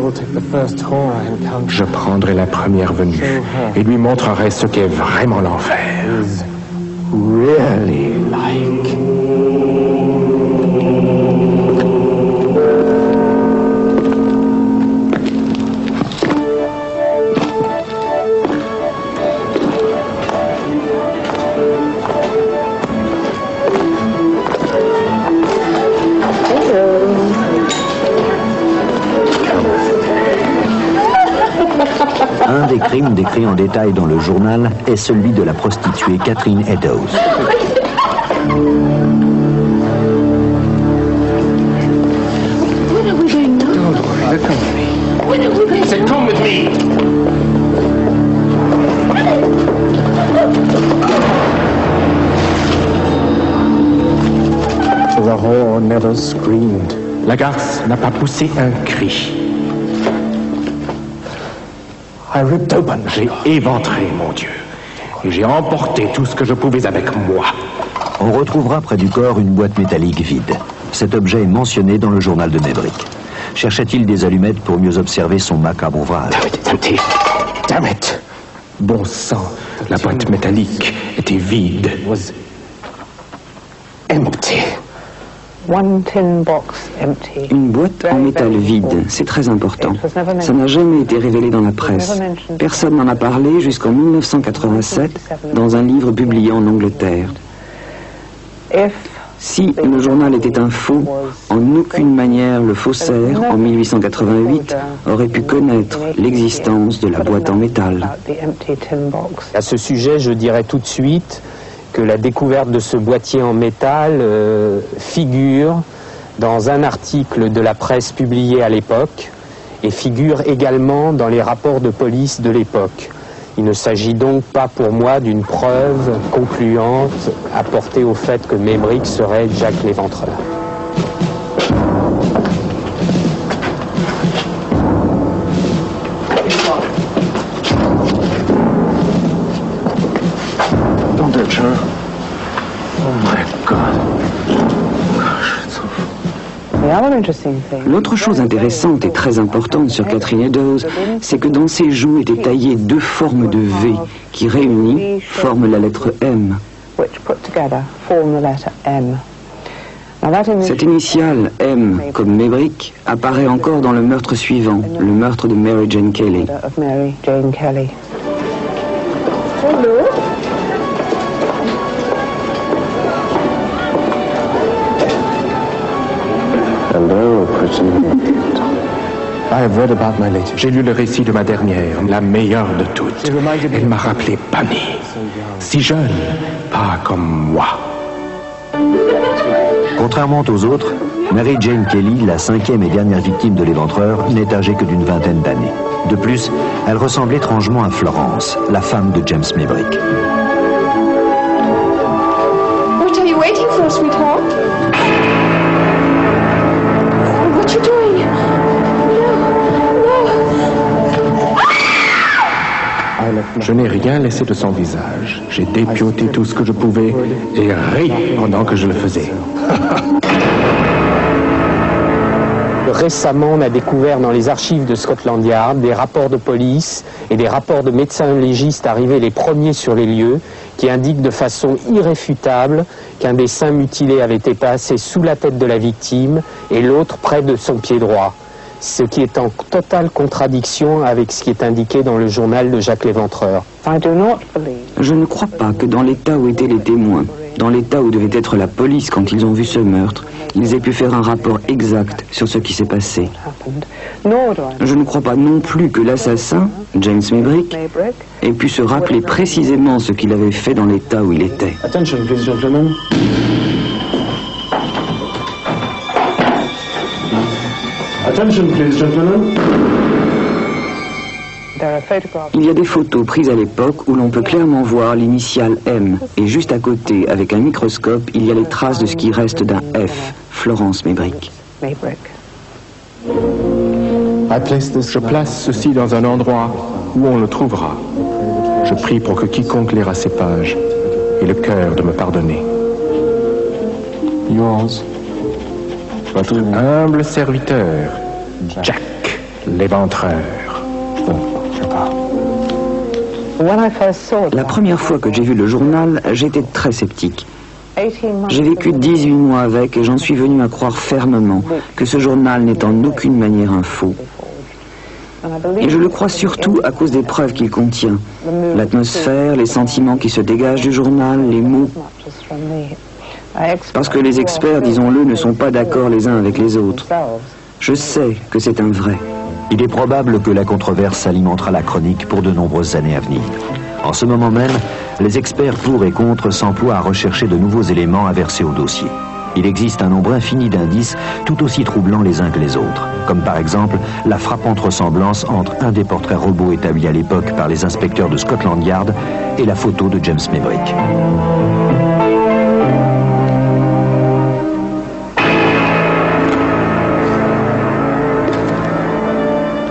Je prendrai la première venue et lui montrerai ce qu'est vraiment l'enfer. Really like. Un des crimes décrits en détail dans le journal est celui de la prostituée Catherine Eddowes. When are we going now? Don't worry, come with me. When are we going? Say, come with me. The whore never screamed. La garce n'a pas poussé un cri. J'ai éventré, mon Dieu, et j'ai emporté tout ce que je pouvais avec moi. On retrouvera près du corps une boîte métallique vide. Cet objet est mentionné dans le journal de Mébrick. Cherchait-il des allumettes pour mieux observer son macabre ouvrage? Damn it! Bon sang, la boîte métallique était vide. Empty. Une boîte en métal vide, c'est très important. Ça n'a jamais été révélé dans la presse. Personne n'en a parlé jusqu'en 1987 dans un livre publié en Angleterre. Si le journal était un faux, en aucune manière le faussaire, en 1888, aurait pu connaître l'existence de la boîte en métal. À ce sujet, je dirais tout de suite que la découverte de ce boîtier en métal figure dans un article de la presse publié à l'époque et figure également dans les rapports de police de l'époque. Il ne s'agit donc pas pour moi d'une preuve concluante apportée au fait que Mébrick serait Jack l'Éventreur. prochain. Oh my God. L'autre chose intéressante et très importante sur Catherine Eddowes, c'est que dans ses joues étaient taillées deux formes de V qui, réunies, forment la lettre M. Cette initiale, M, comme Maybrick, apparaît encore dans le meurtre suivant, le meurtre de Mary Jane Kelly. J'ai lu le récit de ma dernière, la meilleure de toutes. Elle m'a rappelé Bunny. Si jeune, pas comme moi. Contrairement aux autres, Mary Jane Kelly, la cinquième et dernière victime de l'éventreur, n'est âgée que d'une vingtaine d'années. De plus, elle ressemble étrangement à Florence, la femme de James Maybrick. What are you waiting for, sweetheart? What you doing? Je n'ai rien laissé de son visage. J'ai dépioté tout ce que je pouvais et ri pendant que je le faisais. Récemment, on a découvert dans les archives de Scotland Yard des rapports de police et des rapports de médecins légistes arrivés les premiers sur les lieux qui indiquent de façon irréfutable qu'un des seins mutilés avait été passé sous la tête de la victime et l'autre près de son pied droit. Ce qui est en totale contradiction avec ce qui est indiqué dans le journal de Jacques Léventreur. Je ne crois pas que dans l'état où étaient les témoins, dans l'état où devait être la police quand ils ont vu ce meurtre, ils aient pu faire un rapport exact sur ce qui s'est passé. Je ne crois pas non plus que l'assassin, James Maybrick, ait pu se rappeler précisément ce qu'il avait fait dans l'état où il était. Attention, please, gentlemen. Attention, please, gentlemen. Il y a des photos prises à l'époque où l'on peut clairement voir l'initiale M, et juste à côté, avec un microscope, il y a les traces de ce qui reste d'un F, Florence Maybrick. Je place ceci dans un endroit où on le trouvera. Je prie pour que quiconque lira ces pages ait le cœur de me pardonner. Votre humble serviteur, Jack Léventreur. La première fois que j'ai vu le journal, j'étais très sceptique. J'ai vécu 18 mois avec et j'en suis venu à croire fermement que ce journal n'est en aucune manière un faux. Et je le crois surtout à cause des preuves qu'il contient. L'atmosphère, les sentiments qui se dégagent du journal, les mots. Parce que les experts, disons-le, ne sont pas d'accord les uns avec les autres. Je sais que c'est un vrai. Il est probable que la controverse alimentera la chronique pour de nombreuses années à venir. En ce moment même, les experts pour et contre s'emploient à rechercher de nouveaux éléments à verser au dossier. Il existe un nombre infini d'indices tout aussi troublants les uns que les autres, comme par exemple la frappante ressemblance entre un des portraits robots établis à l'époque par les inspecteurs de Scotland Yard et la photo de James Maybrick.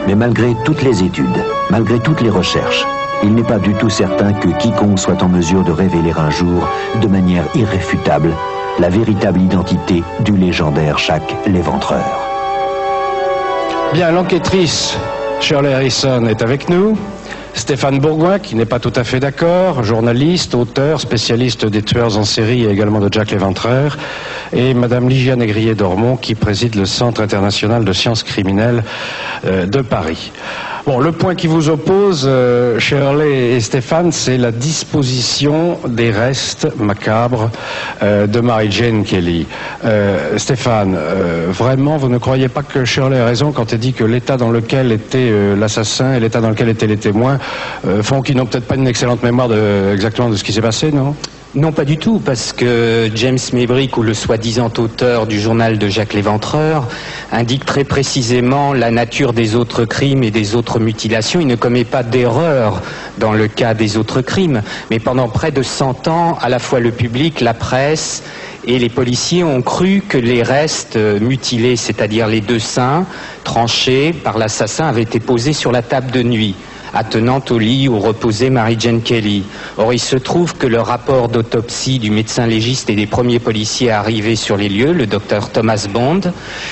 Mais malgré toutes les études, malgré toutes les recherches, il n'est pas du tout certain que quiconque soit en mesure de révéler un jour, de manière irréfutable, la véritable identité du légendaire Jack Léventreur. Bien, l'enquêtrice Shirley Harrison est avec nous. Stéphane Bourgoin, qui n'est pas tout à fait d'accord, journaliste, auteur, spécialiste des tueurs en série et également de Jack Léventreur, et Madame Lygia Négrier-Dormont, qui préside le Centre international de sciences criminelles de Paris. Bon, le point qui vous oppose, Shirley et Stéphane, c'est la disposition des restes macabres de Mary Jane Kelly. Stéphane, vraiment, vous ne croyez pas que Shirley a raison quand elle dit que l'état dans lequel était l'assassin et l'état dans lequel étaient les témoins font qu'ils n'ont peut-être pas une excellente mémoire exactement de ce qui s'est passé, non ? Non, pas du tout, parce que James Maybrick, ou le soi-disant auteur du journal de Jacques Léventreur, indique très précisément la nature des autres crimes et des autres mutilations. Il ne commet pas d'erreur dans le cas des autres crimes, mais pendant près de 100 ans, à la fois le public, la presse et les policiers ont cru que les restes mutilés, c'est-à-dire les deux seins tranchés par l'assassin, avaient été posés sur la table de nuit. attenant au lit où reposait Mary Jane Kelly. Or, il se trouve que le rapport d'autopsie du médecin légiste et des premiers policiers arrivés sur les lieux, le docteur Thomas Bond,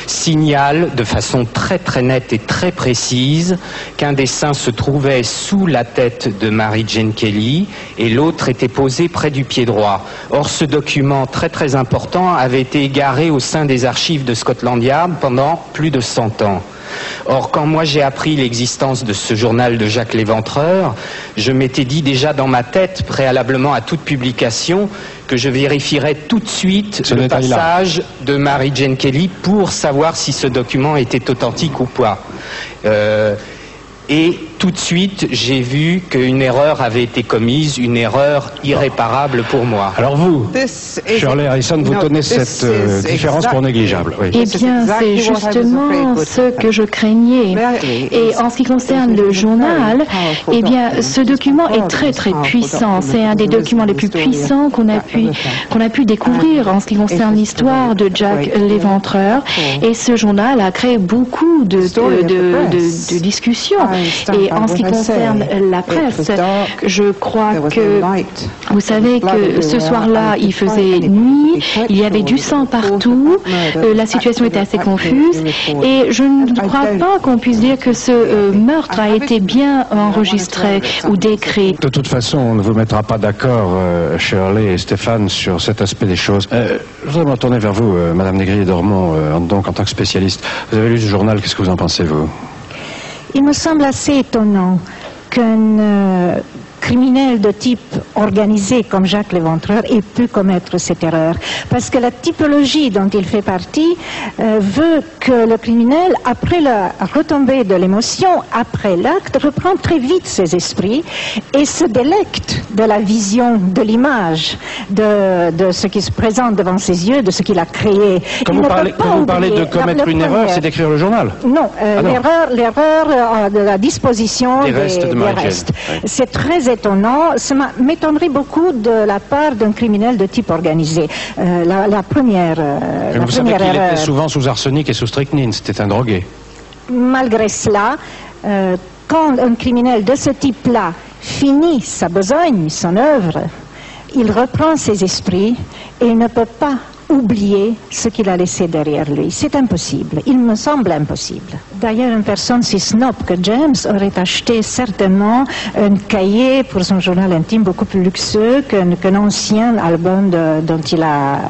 signale de façon très très nette et très précise qu'un des seins se trouvait sous la tête de Mary Jane Kelly et l'autre était posé près du pied droit. Or, ce document très très important avait été égaré au sein des archives de Scotland Yard pendant plus de 100 ans. Or, quand moi j'ai appris l'existence de ce journal de Jacques Léventreur, je m'étais dit déjà dans ma tête, préalablement à toute publication, que je vérifierais tout de suite le passage de Mary Jane Kelly pour savoir si ce document était authentique ou pas. Et tout de suite, j'ai vu qu'une erreur avait été commise, une erreur irréparable pour moi. Alors vous, Shirley Harrison, vous tenez cette différence pour négligeable. Oui. Eh bien, c'est justement ce que je craignais. Et en ce qui concerne le journal, eh bien, ce document est très très puissant. C'est un des documents les plus puissants qu'on a pu découvrir en ce qui concerne l'histoire de Jack Léventreur. Et ce journal a créé beaucoup de discussions. Et en ce qui concerne la presse, je crois que, vous savez que ce soir-là, il faisait nuit, il y avait du sang partout, la situation était assez confuse, et je ne crois pas qu'on puisse dire que ce meurtre a été bien enregistré ou décrit. De toute façon, on ne vous mettra pas d'accord, Shirley et Stéphane, sur cet aspect des choses. Je voudrais me retourner vers vous, Madame Négrier-Dormont, donc en tant que spécialiste. Vous avez lu ce journal, qu'est-ce que vous en pensez, vous ? Il me semble assez étonnant qu'un criminel de type organisé comme Jacques Léventreur ait pu commettre cette erreur. Parce que la typologie dont il fait partie veut que le criminel, après la retombée de l'émotion, après l'acte, reprend très vite ses esprits et se délecte de la vision, de l'image, de ce qui se présente devant ses yeux, de ce qu'il a créé. Quand vous parlez de commettre une erreur, c'est d'écrire le journal? Non, l'erreur de la disposition des restes. Oui. C'est très étonnant. Ça m'étonnerait beaucoup de la part d'un criminel de type organisé. La première erreur. Vous savez qu'il était souvent sous arsenic et sous strychnine, c'était un drogué. Malgré cela, quand un criminel de ce type-là finit sa besogne, son œuvre, il reprend ses esprits et il ne peut pas oublier ce qu'il a laissé derrière lui. C'est impossible. Il me semble impossible. D'ailleurs, une personne si snob que James aurait acheté certainement un cahier pour son journal intime beaucoup plus luxueux qu'un ancien album dont il a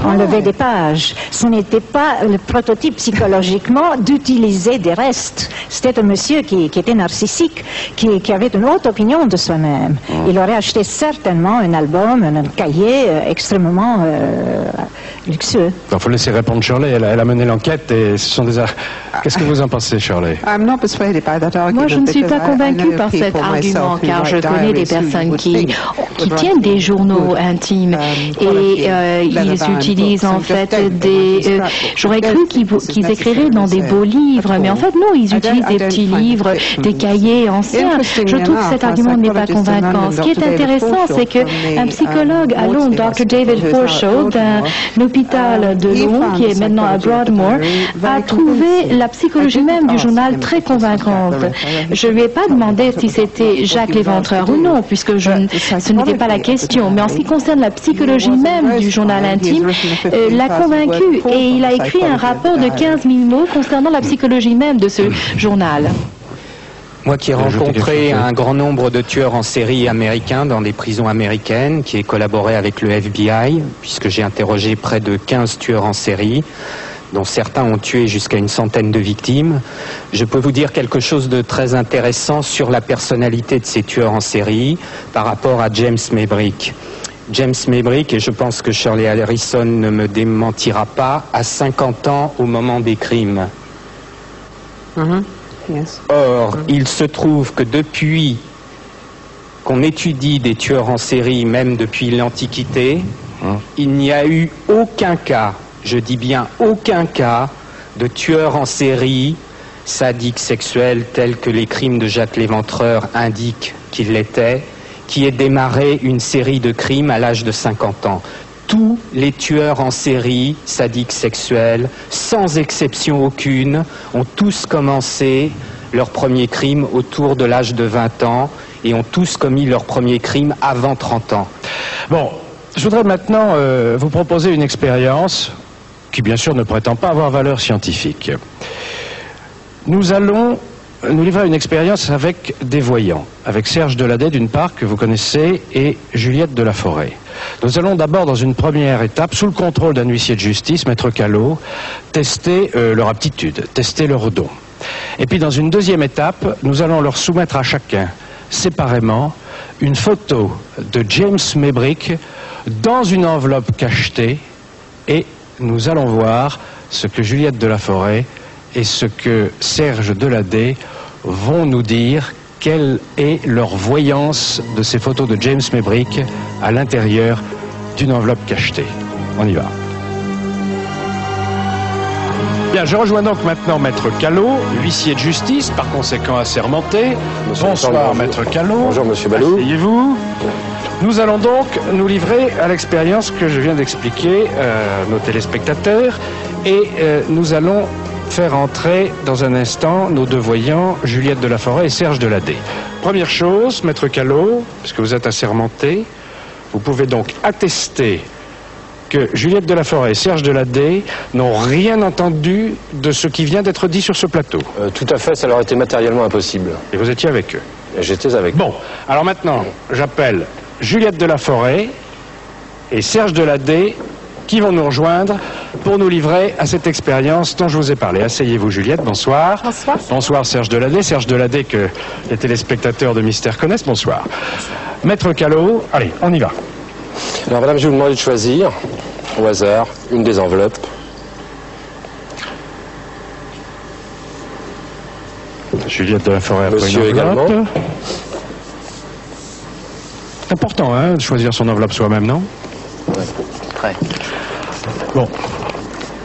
enlevé des pages. Ce n'était pas le prototype psychologiquement d'utiliser des restes. C'était un monsieur qui était narcissique, qui avait une haute opinion de soi-même. Il aurait acheté certainement un album, un cahier extrêmement luxueux. Il faut laisser répondre Shirley, elle a mené l'enquête et ce sont des... Qu'est-ce que vous en pensez, Shirley? Moi, je ne suis pas convaincue par cet argument, car je connais des personnes qui tiennent des journaux intimes et ils utilisent en fait des... J'aurais cru qu'ils écriraient dans des beaux livres, mais en fait non, ils utilisent des petits livres, des cahiers anciens. Je trouve que cet argument n'est pas convaincant. Ce qui est intéressant, c'est qu'un psychologue à Londres, Dr. David Forshaw, d'un hôpital de Londres, qui est maintenant à Broadmoor, a trouvé la psychologie même du journal très convaincante. Je ne lui ai pas demandé si c'était Jacques Léventreur ou non, puisque ce n'était pas la question. Mais en ce qui concerne la psychologie même du journal intime, l'a convaincu et il a écrit un rapport de 15 000 mots concernant la psychologie même de ce journal. Moi qui ai rencontré un grand nombre de tueurs en série américains dans des prisons américaines, qui ai collaboré avec le FBI, puisque j'ai interrogé près de 15 tueurs en série, dont certains ont tué jusqu'à une centaine de victimes, je peux vous dire quelque chose de très intéressant sur la personnalité de ces tueurs en série par rapport à James Maybrick. James Maybrick, et je pense que Shirley Harrison ne me démentira pas, a 50 ans au moment des crimes. Or, il se trouve que depuis qu'on étudie des tueurs en série, même depuis l'Antiquité, il n'y a eu aucun cas, je dis bien aucun cas, de tueurs en série sadiques sexuels tels que les crimes de Jacques Léventreur indiquent qu'il l'était, qui ait démarré une série de crimes à l'âge de 50 ans. Tous les tueurs en série sadiques sexuels, sans exception aucune, ont tous commencé leur premier crime autour de l'âge de 20 ans et ont tous commis leur premier crime avant 30 ans. Bon, je voudrais maintenant vous proposer une expérience qui bien sûr ne prétend pas avoir valeur scientifique. Nous allons nous livrer une expérience avec des voyants, avec Serge Deladet d'une part, que vous connaissez, et Juliette Delaforêt. Nous allons d'abord, dans une première étape, sous le contrôle d'un huissier de justice, Maître Callot, tester leur aptitude, tester leur don. Et puis dans une deuxième étape, nous allons leur soumettre à chacun, séparément, une photo de James Maybrick dans une enveloppe cachetée, et nous allons voir ce que Juliette Delaforêt et ce que Serge Deladet vont nous dire, quelle est leur voyance de ces photos de James Maybrick à l'intérieur d'une enveloppe cachetée. On y va. Bien, je rejoins donc maintenant Maître Callot, huissier de justice, par conséquent assermenté. Bonsoir Maître Callot. Bonjour Monsieur Balou. Asseyez-vous. Nous allons donc nous livrer à l'expérience que je viens d'expliquer à nos téléspectateurs et nous allons faire entrer dans un instant nos deux voyants, Juliette Delaforêt et Serge Deladet. Première chose, Maître Callot, puisque vous êtes assermenté, vous pouvez donc attester que Juliette Delaforêt et Serge Deladet n'ont rien entendu de ce qui vient d'être dit sur ce plateau. Tout à fait, ça leur était matériellement impossible. Et vous étiez avec eux? J'étais avec eux. Bon, alors maintenant, j'appelle Juliette Delaforêt et Serge Deladet qui vont nous rejoindre pour nous livrer à cette expérience dont je vous ai parlé. Asseyez-vous Juliette, bonsoir. Bonsoir. Bonsoir Serge Deladet. Serge Deladet que les téléspectateurs de Mystère connaissent, bonsoir. Maître Callot, allez, on y va. Alors madame, je vais vous demander de choisir, au hasard, une des enveloppes. Juliette Delaforêt après Monsieur une enveloppe. également. C'est important, hein, de choisir son enveloppe soi-même, non? Ouais, très. Bon,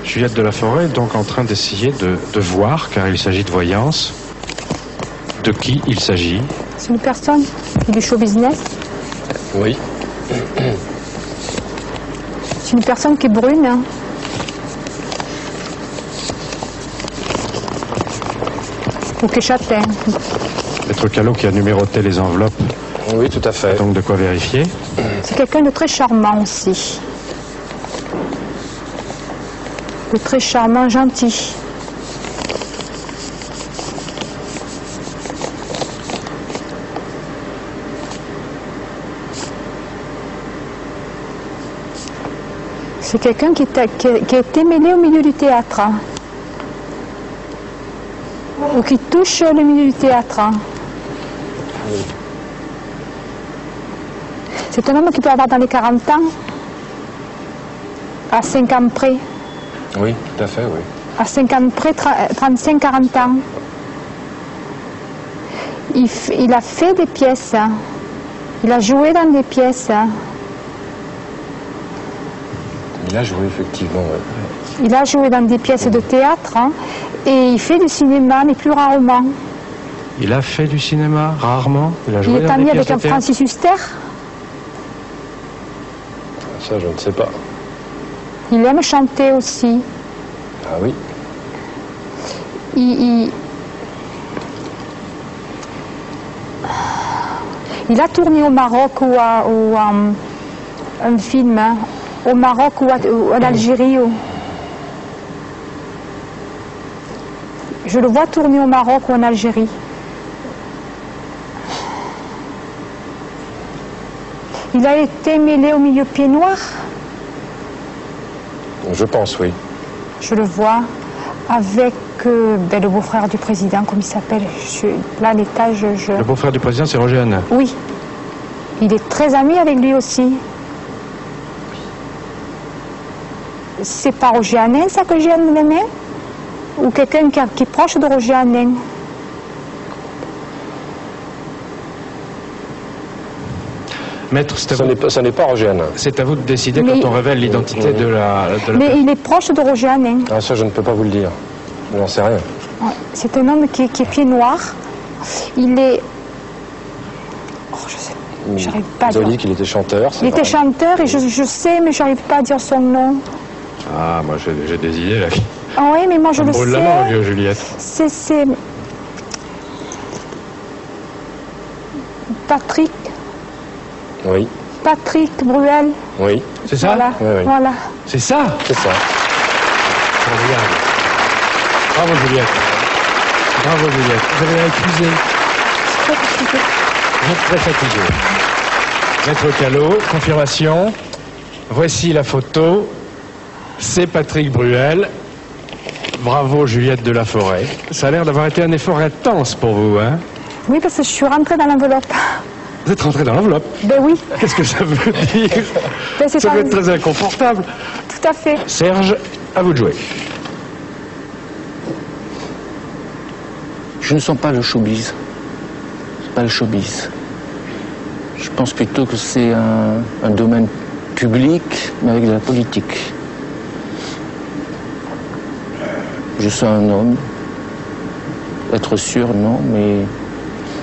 Juliette Delaforêt est donc en train d'essayer de voir, car il s'agit de voyance, de qui il s'agit. C'est une personne du show business. Oui. C'est une personne qui est brune. Hein. Ou qui est châtain. Maître Callot qui a numéroté les enveloppes. Oui, tout à fait. Donc de quoi vérifier. C'est quelqu'un de très charmant aussi. De très charmant, gentil. C'est quelqu'un qui a été mêlé au milieu du théâtre. Hein. Ou qui touche le milieu du théâtre. Hein. Oui. C'est un homme qui peut avoir dans les 40 ans, à 5 ans près. Oui, tout à fait, oui. À 5 ans près, 35-40 ans. Il a fait des pièces. Hein. Il a joué dans des pièces. Hein. Il a joué, effectivement, oui. Il a joué dans des pièces de théâtre, hein, et il fait du cinéma, mais plus rarement. Il a fait du cinéma, rarement. Il est ami avec un Francis Huster. Ça, je ne sais pas. Il aime chanter aussi. Ah oui. Il a tourné au Maroc ou un film, hein, au Maroc ou en Algérie. Je le vois tourner au Maroc ou en Algérie. Il a été mêlé au milieu pied noir. Je pense, oui. Je le vois avec le beau-frère du président, comme il s'appelle. Là, à l'étage, Le beau-frère du président, c'est Roger Hanin. Oui. Il est très ami avec lui aussi. C'est pas Roger Hanin, ça, que j'ai à la main? Ou quelqu'un qui est proche de Roger Hanin? Maître, ça n'est pas Roger Hanin. C'est à vous de décider quand on révèle l'identité de la Mais il est proche de Roger Hanin. Ah, ça, je ne peux pas vous le dire. Je n'en sais rien. C'est un homme qui est pied noir. Il est... Oh, je sais. J'arrive pas à dire. Vous avez dit qu'il était chanteur. Il était chanteur et je sais, mais j'arrive pas à dire son nom. Ah, moi j'ai des idées là. Ah oui, mais moi je le sais. Brûle la langue, Juliette. Patrick. Oui. Patrick Bruel. Oui. C'est ça? Voilà. Oui, oui. Voilà. C'est ça? C'est ça. Bravo Juliette. Bravo Juliette. Vous avez accusé. Vous êtes très fatigué. Maître Callot, confirmation. Voici la photo. C'est Patrick Bruel. Bravo Juliette de la Forêt. Ça a l'air d'avoir été un effort intense pour vous, hein? Oui, parce que je suis rentrée dans l'enveloppe. Vous êtes rentré dans l'enveloppe? Ben oui. Qu'est-ce que ça veut dire? Ben, ça doit être très inconfortable. Tout à fait. Serge, à vous de jouer. Je ne sens pas le showbiz. C'est pas le showbiz. Je pense plutôt que c'est un domaine public, mais avec de la politique. Je sens un homme. Être sûr, non, mais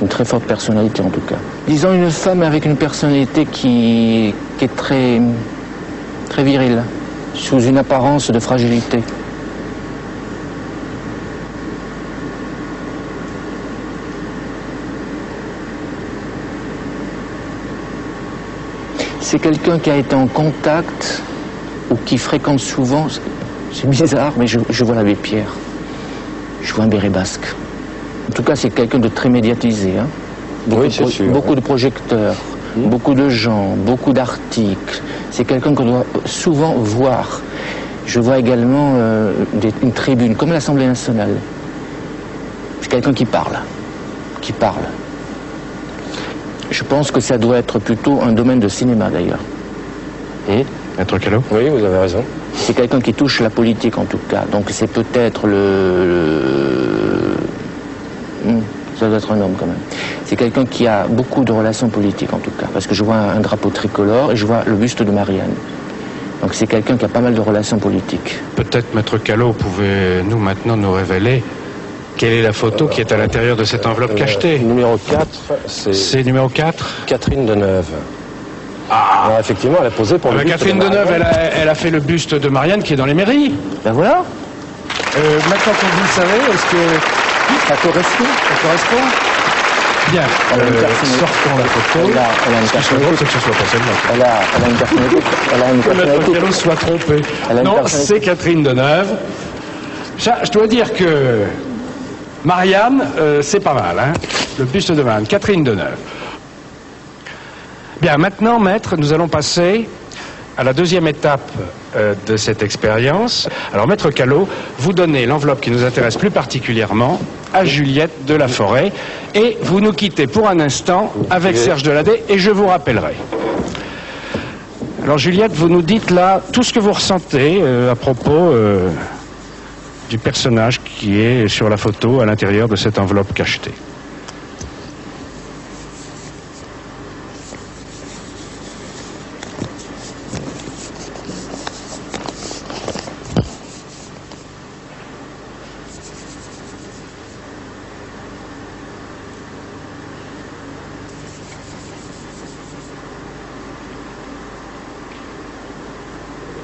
une très forte personnalité en tout cas. Disons une femme avec une personnalité qui est très virile, sous une apparence de fragilité. C'est quelqu'un qui a été en contact ou qui fréquente souvent, c'est bizarre, mais je vois l'abbé Pierre, je vois un béret basque. En tout cas, c'est quelqu'un de très médiatisé. Hein. Beaucoup de projecteurs, beaucoup de gens, beaucoup d'articles. C'est quelqu'un qu'on doit souvent voir. Je vois également une tribune, comme l'Assemblée nationale. C'est quelqu'un qui parle. Je pense que ça doit être plutôt un domaine de cinéma, d'ailleurs. Maître Callot? Oui, vous avez raison. C'est quelqu'un qui touche la politique, en tout cas. Donc c'est peut-être ça doit être un homme, quand même. C'est quelqu'un qui a beaucoup de relations politiques, en tout cas. Parce que je vois un drapeau tricolore et je vois le buste de Marianne. Donc c'est quelqu'un qui a pas mal de relations politiques. Peut-être, Maître Callot, pouvez-nous maintenant nous révéler quelle est la photo qui est à l'intérieur de cette enveloppe cachetée? Numéro 4, c'est numéro 4? Catherine Deneuve. Ah, alors, effectivement, elle a posé pour le buste Catherine de Deneuve, elle a fait le buste de Marianne qui est dans les mairies. Ben voilà. Maintenant que vous le savez, est-ce que ça correspond? Ça correspond? Bien. Sortons la photo. Elle a une personnalité. Que ce soit pas celle-là. Elle a une personnalité. Elle a une personnalité. Que Callot soit trompé. Non, c'est Catherine Deneuve. Je dois dire que Marianne, c'est pas mal, hein? Le buste de Marianne. Catherine Deneuve. Bien, maintenant, maître, nous allons passer à la deuxième étape de cette expérience. Alors, maître Callot, vous donnez l'enveloppe qui nous intéresse plus particulièrement à Juliette de la Forêt et vous nous quittez pour un instant avec Serge Deladé et je vous rappellerai. Alors, Juliette, vous nous dites là tout ce que vous ressentez à propos du personnage qui est sur la photo à l'intérieur de cette enveloppe cachetée.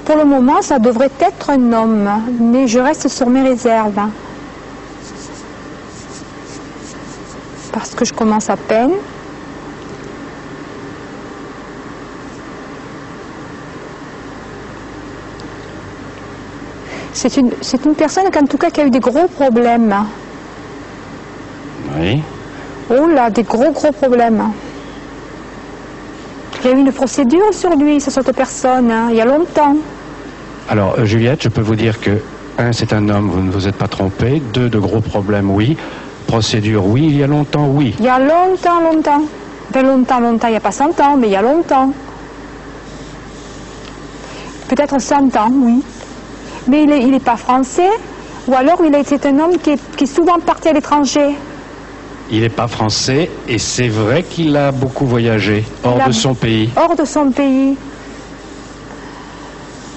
Pour le moment, ça devrait être un homme, mais je reste sur mes réserves. Parce que je commence à peine. C'est une personne en tout cas qui a eu des gros problèmes. Oui. Oh là, des gros problèmes. Il y a eu une procédure sur lui, sur cette personne, hein, il y a longtemps. Alors, Juliette, je peux vous dire que, 1, c'est un homme, vous ne vous êtes pas trompé. 2, de gros problèmes, oui. Procédure, oui. Il y a longtemps, oui. Il y a longtemps. Ben longtemps, il n'y a pas 100 ans, mais il y a longtemps. Peut-être 100 ans, oui. Mais il n'est pas français, ou alors c'est un homme qui est souvent parti à l'étranger. Il n'est pas français, et c'est vrai qu'il a beaucoup voyagé, hors de son pays. Hors de son pays.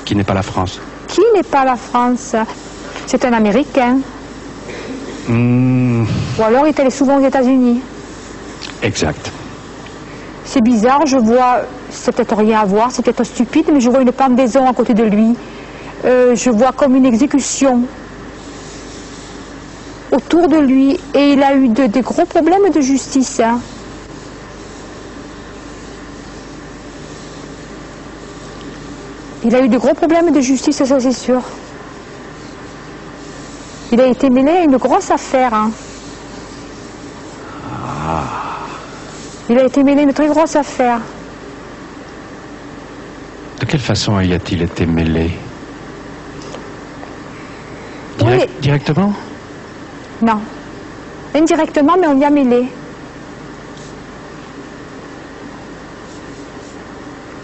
Qui n'est pas la France. Qui n'est pas la France? C'est un Américain. Ou alors il est allé souvent aux États-Unis. Exact. C'est bizarre, je vois, c'est peut-être rien à voir, c'est peut-être stupide, mais je vois une pendaison à côté de lui. Je vois comme une exécution autour de lui, et il a eu des gros problèmes de justice. Hein. Il a eu de gros problèmes de justice, ça c'est sûr. Il a été mêlé à une grosse affaire. Hein. Ah. Il a été mêlé à une très grosse affaire. De quelle façon y a-t-il été mêlé? Directement? Non. Indirectement, mais on y a mêlé.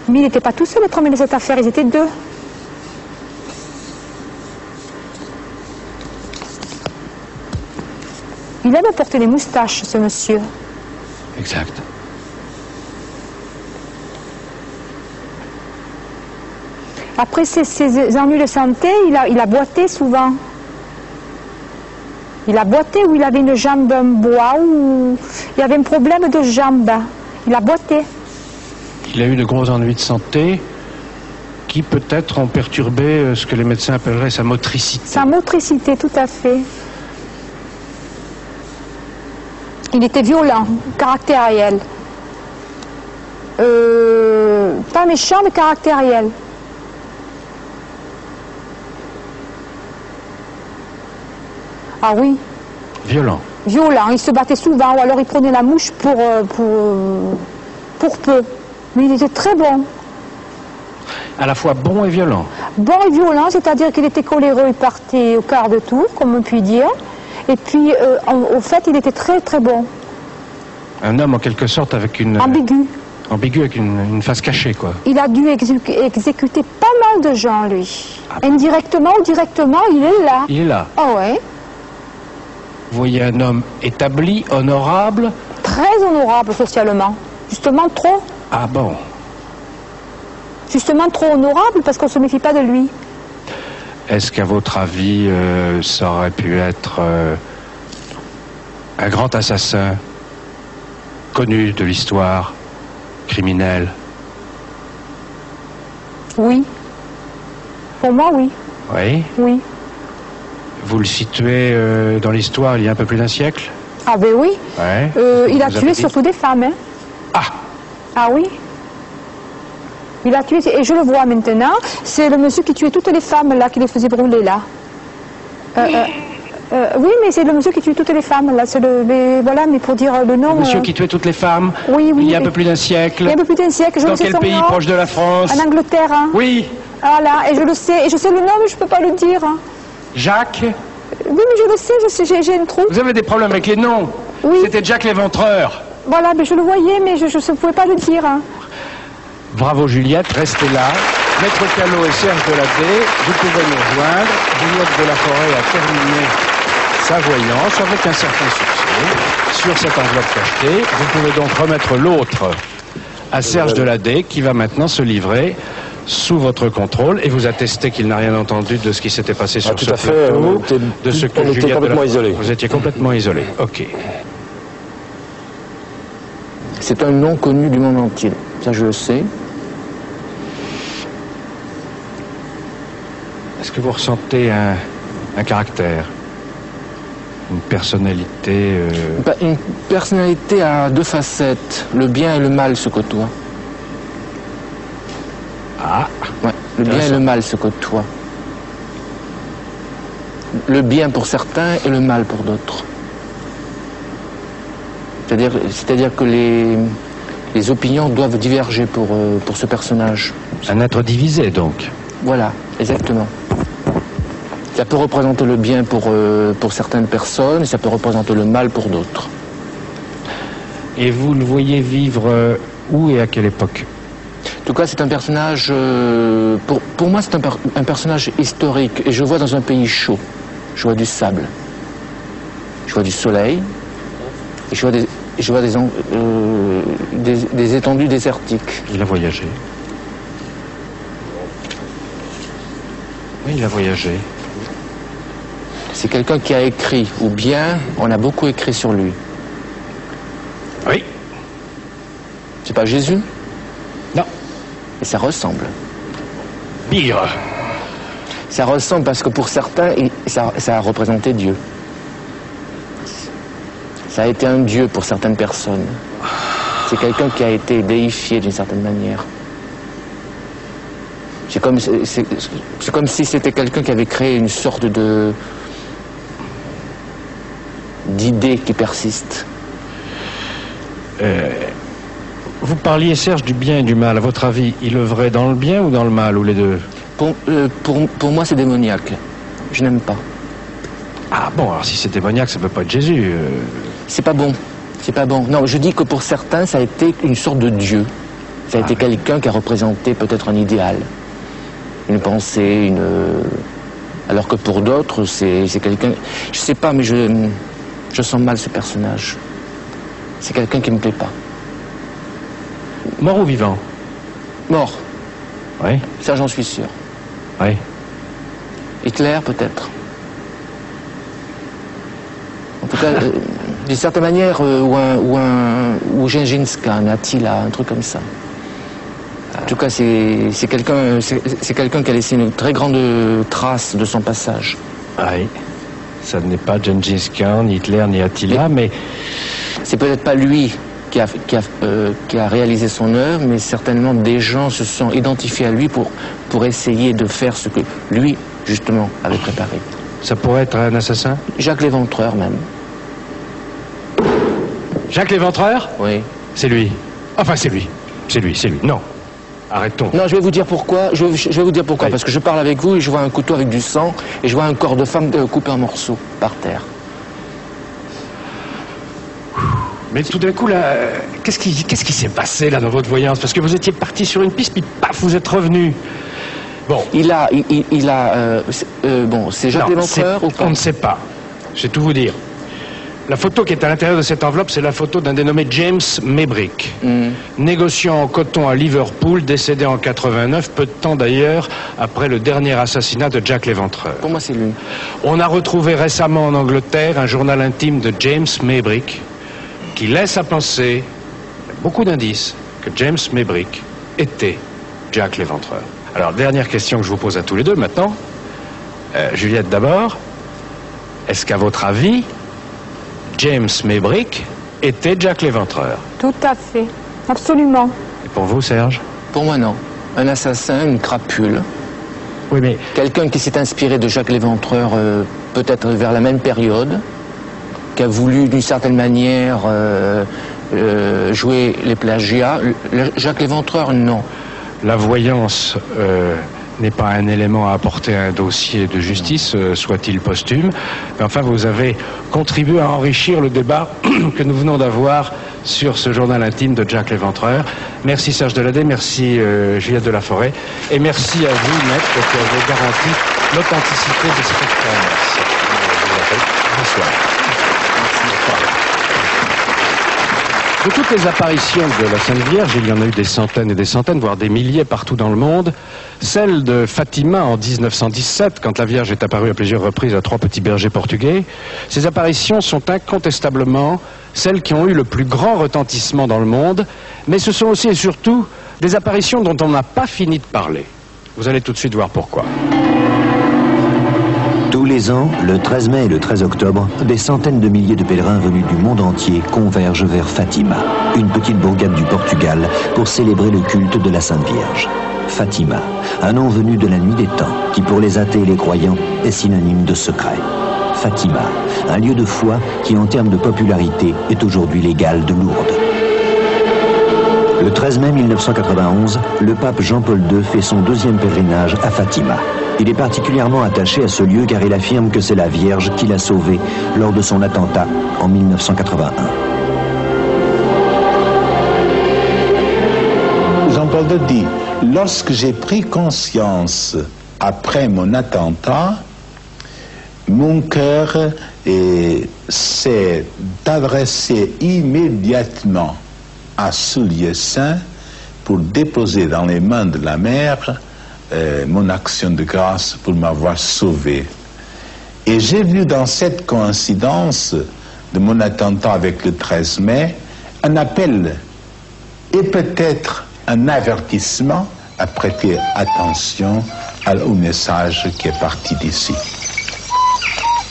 Mais il n'était pas tout seul à être mêlé à cette affaire, ils étaient deux. Il aime porter les moustaches, ce monsieur. Exact. Après ses ennuis de santé, il a boité souvent. Il a boité où il avait une jambe en bois, ou il avait un problème de jambe. Il a boité. Il a eu de gros ennuis de santé qui peut-être ont perturbé ce que les médecins appelleraient sa motricité. Sa motricité, tout à fait. Il était violent, caractériel. Pas méchant, mais caractériel. Ah oui. Violent. Violent, il se battait souvent, ou alors il prenait la mouche pour peu. Mais il était très bon. À la fois bon et violent. Bon et violent, c'est-à-dire qu'il était coléreux, il partait au quart de tour, comme on peut dire. Et puis, au fait, il était très très bon. Un homme en quelque sorte avec une... Ambigu. Ambigu avec une face cachée, quoi. Il a dû exécuter pas mal de gens, lui. Indirectement ou directement, il est là. Il est là. Ah ouais. Vous voyez un homme établi, honorable. Très honorable socialement. Justement trop. Ah bon. Justement trop honorable parce qu'on ne se méfie pas de lui. Est-ce qu'à votre avis, ça aurait pu être un grand assassin connu de l'histoire criminelle? Oui. Pour moi, oui. Oui? Oui. Vous le situez dans l'histoire il y a un peu plus d'un siècle? Ah ben oui. Ouais. Il a tué surtout des femmes. Hein. Ah. Ah oui. Il a tué, et je le vois maintenant, c'est le monsieur qui tuait toutes les femmes là, qui les faisait brûler là. Oui, mais c'est le monsieur qui tuait toutes les femmes là, voilà, mais pour dire le nom... Le monsieur qui tuait toutes les femmes? Oui, oui. Il y a un peu plus d'un siècle? Il y a un peu plus d'un siècle, je dans le sais. Dans quel pays nom, proche de la France? En Angleterre. Hein. Oui. Voilà, et je le sais, le nom, mais je ne peux pas le dire. Hein. Jacques? Oui, mais je le sais, j'ai une troupe. Vous avez des problèmes avec les noms? Oui. C'était Jack l'Éventreur. Voilà, mais je le voyais, mais je ne pouvais pas le dire. Hein. Bravo Juliette, restez là. Maître Callot et Serge Deladé, vous pouvez nous rejoindre. Juliette de la Forêt a terminé sa voyance avec un certain succès sur cette enveloppe cachetée. Vous pouvez donc remettre l'autre à Serge Deladé qui va maintenant se livrer sous votre contrôle et vous attester qu'il n'a rien entendu de ce qui s'était passé sur ce plateau, de ce que Juliette complètement isolé. Vous étiez complètement isolé. Ok. C'est un nom connu du monde entier. Ça, je le sais. Est-ce que vous ressentez un caractère, une personnalité Une personnalité à deux facettes. Le bien et le mal se côtoient. Ah. Ouais, le bien et le mal se côtoient. Le bien pour certains et le mal pour d'autres. C'est-à-dire que les opinions doivent diverger pour ce personnage. Un être divisé, donc. Voilà, exactement. Ça peut représenter le bien pour certaines personnes, et ça peut représenter le mal pour d'autres. Et vous le voyez vivre où et à quelle époque? En tout cas, c'est un personnage... pour moi, c'est un personnage historique, et je le vois dans un pays chaud. Je vois du sable. Je vois du soleil. Et je vois des étendues désertiques. Il a voyagé. Oui, il a voyagé. C'est quelqu'un qui a écrit, ou bien on a beaucoup écrit sur lui. Oui. C'est pas Jésus? Non. Et ça ressemble. Pire. Ça ressemble parce que pour certains, ça a représenté Dieu. Ça a été un dieu pour certaines personnes. C'est quelqu'un qui a été déifié d'une certaine manière. C'est comme si c'était quelqu'un qui avait créé une sorte d'idée qui persiste. Vous parliez, Serge, du bien et du mal. À votre avis, il œuvrait dans le bien ou dans le mal, ou les deux? Pour moi, c'est démoniaque. Je n'aime pas. Ah bon, alors si c'est démoniaque, ça ne peut pas être Jésus. C'est pas bon. C'est pas bon. Non, je dis que pour certains, ça a été une sorte de Dieu. Ça a été quelqu'un qui a représenté peut-être un idéal, une pensée, alors que pour d'autres, c'est quelqu'un... Je sais pas, mais je sens mal ce personnage. C'est quelqu'un qui me plaît pas. Mort ou vivant? Mort. Oui. Ça, j'en suis sûr. Oui. Hitler, peut-être. En tout cas, d'une certaine manière, ou Gengis Khan, Attila, un truc comme ça. En tout cas, c'est quelqu'un qui a laissé une très grande trace de son passage. Oui. Ça n'est pas Gengis Khan, ni Hitler, ni Attila, mais... C'est peut-être pas lui qui a réalisé son œuvre, mais certainement des gens se sont identifiés à lui pour essayer de faire ce que lui, justement, avait préparé. Ça pourrait être un assassin? Jacques l'Éventreur, même. Jacques l'Éventreur? Oui. C'est lui. Enfin, c'est lui. C'est lui. Non. Arrêtons. Non, je vais vous dire pourquoi. Je vais vous dire pourquoi. Oui. Parce que je parle avec vous et je vois un couteau avec du sang et je vois un corps de femme coupé en morceaux par terre. Mais tout d'un coup, là, qu'est-ce qui s'est passé, là, dans votre voyance? Parce que vous étiez parti sur une piste, puis paf, vous êtes revenu. Bon. Bon, c'est Jacques l'Éventreur ou pas? On ne sait pas. Je vais tout vous dire. La photo qui est à l'intérieur de cette enveloppe, c'est la photo d'un dénommé James Maybrick, négociant en coton à Liverpool, décédé en 89, peu de temps d'ailleurs après le dernier assassinat de Jacques l'Éventreur. Pour moi, c'est lui. On a retrouvé récemment en Angleterre un journal intime de James Maybrick qui laisse à penser, il y a beaucoup d'indices, que James Maybrick était Jacques l'Éventreur. Alors, dernière question que je vous pose à tous les deux maintenant. Juliette d'abord. Est-ce qu'à votre avis, James Maybrick était Jacques l'Éventreur? Tout à fait, absolument. Et pour vous, Serge? Pour moi, non. Un assassin, une crapule. Oui, mais... Quelqu'un qui s'est inspiré de Jacques l'Éventreur peut-être vers la même période, qui a voulu d'une certaine manière jouer les plagiats. Jacques l'Éventreur, non. La voyance n'est pas un élément à apporter à un dossier de justice, soit-il posthume. Mais enfin, vous avez contribué à enrichir le débat que nous venons d'avoir sur ce journal intime de Jacques l'Éventreur. Merci Serge Deladé, merci Juliette Delaforêt, et merci à vous, maître, qui avez garanti l'authenticité de cette expérience. Bonsoir. De toutes les apparitions de la Sainte Vierge, il y en a eu des centaines et des centaines, voire des milliers partout dans le monde. Celle de Fatima en 1917, quand la Vierge est apparue à plusieurs reprises à 3 petits bergers portugais, ces apparitions sont incontestablement celles qui ont eu le plus grand retentissement dans le monde, mais ce sont aussi et surtout des apparitions dont on n'a pas fini de parler. Vous allez tout de suite voir pourquoi. Tous les ans, le 13 mai et le 13 octobre, des centaines de milliers de pèlerins venus du monde entier convergent vers Fatima, une petite bourgade du Portugal, pour célébrer le culte de la Sainte Vierge. Fatima, un nom venu de la nuit des temps, qui pour les athées et les croyants est synonyme de secret. Fatima, un lieu de foi qui en termes de popularité est aujourd'hui l'égal de Lourdes. Le 13 mai 1991, le pape Jean-Paul II fait son 2e pèlerinage à Fatima. Il est particulièrement attaché à ce lieu car il affirme que c'est la Vierge qui l'a sauvé lors de son attentat en 1981. Jean-Paul II dit, lorsque j'ai pris conscience après mon attentat, mon cœur s'est adressé immédiatement à ce lieu saint pour déposer dans les mains de la Mère mon action de grâce pour m'avoir sauvé. Et j'ai vu dans cette coïncidence de mon attentat avec le 13 mai un appel et peut-être un avertissement à prêter attention au message qui est parti d'ici.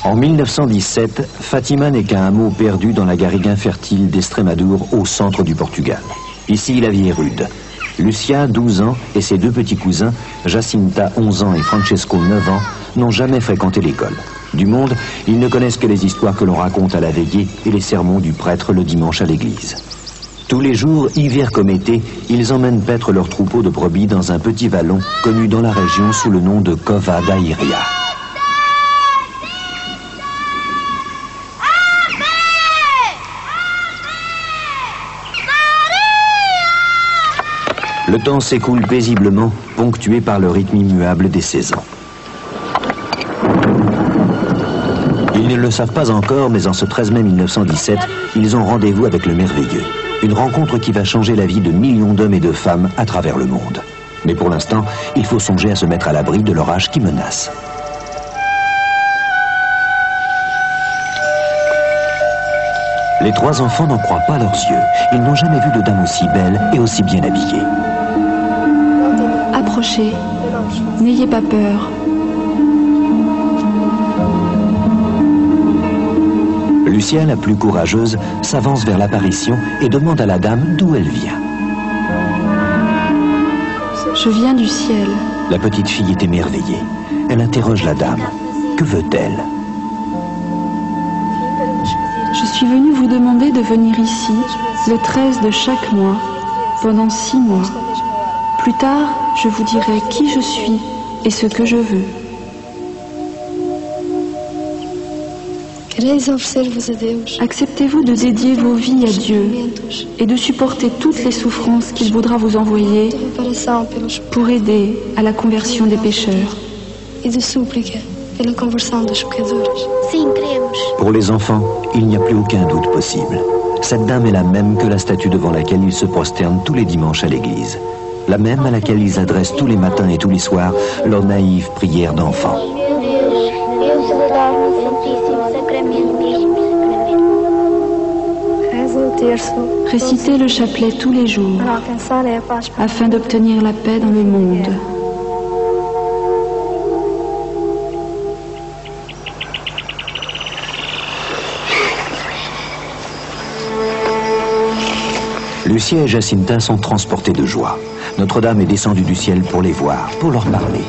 En 1917, Fatima n'est qu'un hameau perdu dans la garrigue infertile d'Estrémadour au centre du Portugal. Ici, la vie est rude. Lucia, 12 ans, et ses deux petits cousins, Jacinta, 11 ans, et Francesco, 9 ans, n'ont jamais fréquenté l'école. Du monde, ils ne connaissent que les histoires que l'on raconte à la veillée et les sermons du prêtre le dimanche à l'église. Tous les jours, hiver comme été, ils emmènent paître leurs troupeaux de brebis dans un petit vallon connu dans la région sous le nom de Cova d'Airia. Le temps s'écoule paisiblement, ponctué par le rythme immuable des saisons. Ils ne le savent pas encore, mais en ce 13 mai 1917, ils ont rendez-vous avec le merveilleux. Une rencontre qui va changer la vie de millions d'hommes et de femmes à travers le monde. Mais pour l'instant, il faut songer à se mettre à l'abri de l'orage qui menace. Les trois enfants n'en croient pas leurs yeux. Ils n'ont jamais vu de dame aussi belle et aussi bien habillée. Approchez, n'ayez pas peur. Lucia, la plus courageuse, s'avance vers l'apparition et demande à la dame d'où elle vient. Je viens du ciel. La petite fille est émerveillée. Elle interroge la dame. Que veut-elle? Je suis venue vous demander de venir ici, le 13 de chaque mois, pendant 6 mois. Plus tard, je vous dirai qui je suis et ce que je veux. Acceptez-vous de dédier vos vies à Dieu et de supporter toutes les souffrances qu'il voudra vous envoyer pour aider à la conversion des pécheurs? Pour les enfants, il n'y a plus aucun doute possible. Cette dame est la même que la statue devant laquelle ils se prosternent tous les dimanches à l'église. La même à laquelle ils adressent tous les matins et tous les soirs leur naïve prière d'enfant. Récitez le chapelet tous les jours afin d'obtenir la paix dans le monde. Lucia et Jacinta sont transportés de joie. Notre-Dame est descendue du ciel pour les voir, pour leur parler.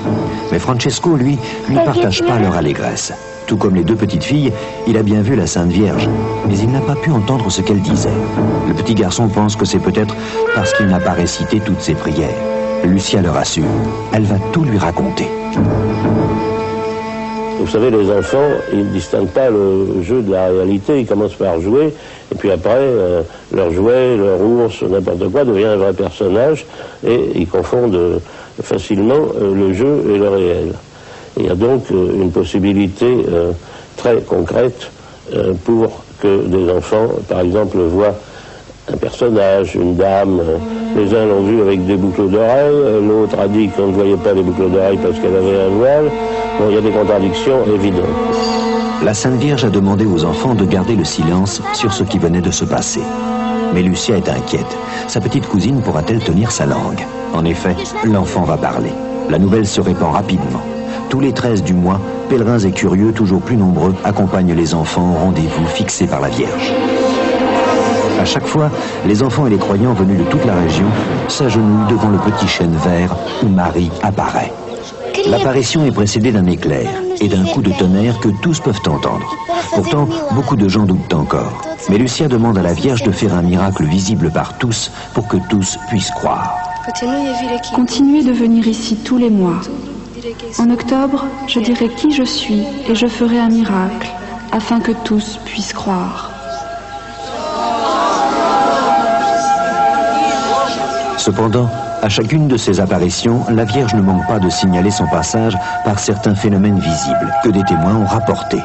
Mais Francesco, lui, ne partage pas leur allégresse. Tout comme les deux petites filles, il a bien vu la Sainte Vierge, mais il n'a pas pu entendre ce qu'elle disait. Le petit garçon pense que c'est peut-être parce qu'il n'a pas récité toutes ses prières. Lucia le rassure, elle va tout lui raconter. Vous savez, les enfants, ils ne distinguent pas le jeu de la réalité, ils commencent par jouer, et puis après, leur jouet, leur ours, n'importe quoi, devient un vrai personnage, et ils confondent facilement le jeu et le réel. Il y a donc une possibilité très concrète pour que des enfants, par exemple, voient un personnage, une dame. Les uns l'ont vu avec des boucles d'oreilles, l'autre a dit qu'on ne voyait pas les boucles d'oreilles parce qu'elle avait un voile. Bon, il y a des contradictions évidentes. La Sainte Vierge a demandé aux enfants de garder le silence sur ce qui venait de se passer. Mais Lucia est inquiète. Sa petite cousine pourra-t-elle tenir sa langue? En effet, l'enfant va parler. La nouvelle se répand rapidement. Tous les 13 du mois, pèlerins et curieux toujours plus nombreux accompagnent les enfants au rendez-vous fixé par la Vierge. À chaque fois, les enfants et les croyants venus de toute la région s'agenouillent devant le petit chêne vert où Marie apparaît. L'apparition est précédée d'un éclair et d'un coup de tonnerre que tous peuvent entendre. Pourtant, beaucoup de gens doutent encore. Mais Lucia demande à la Vierge de faire un miracle visible par tous pour que tous puissent croire. Continuez de venir ici tous les mois. En octobre, je dirai qui je suis et je ferai un miracle afin que tous puissent croire. Cependant, à chacune de ces apparitions, la Vierge ne manque pas de signaler son passage par certains phénomènes visibles que des témoins ont rapportés.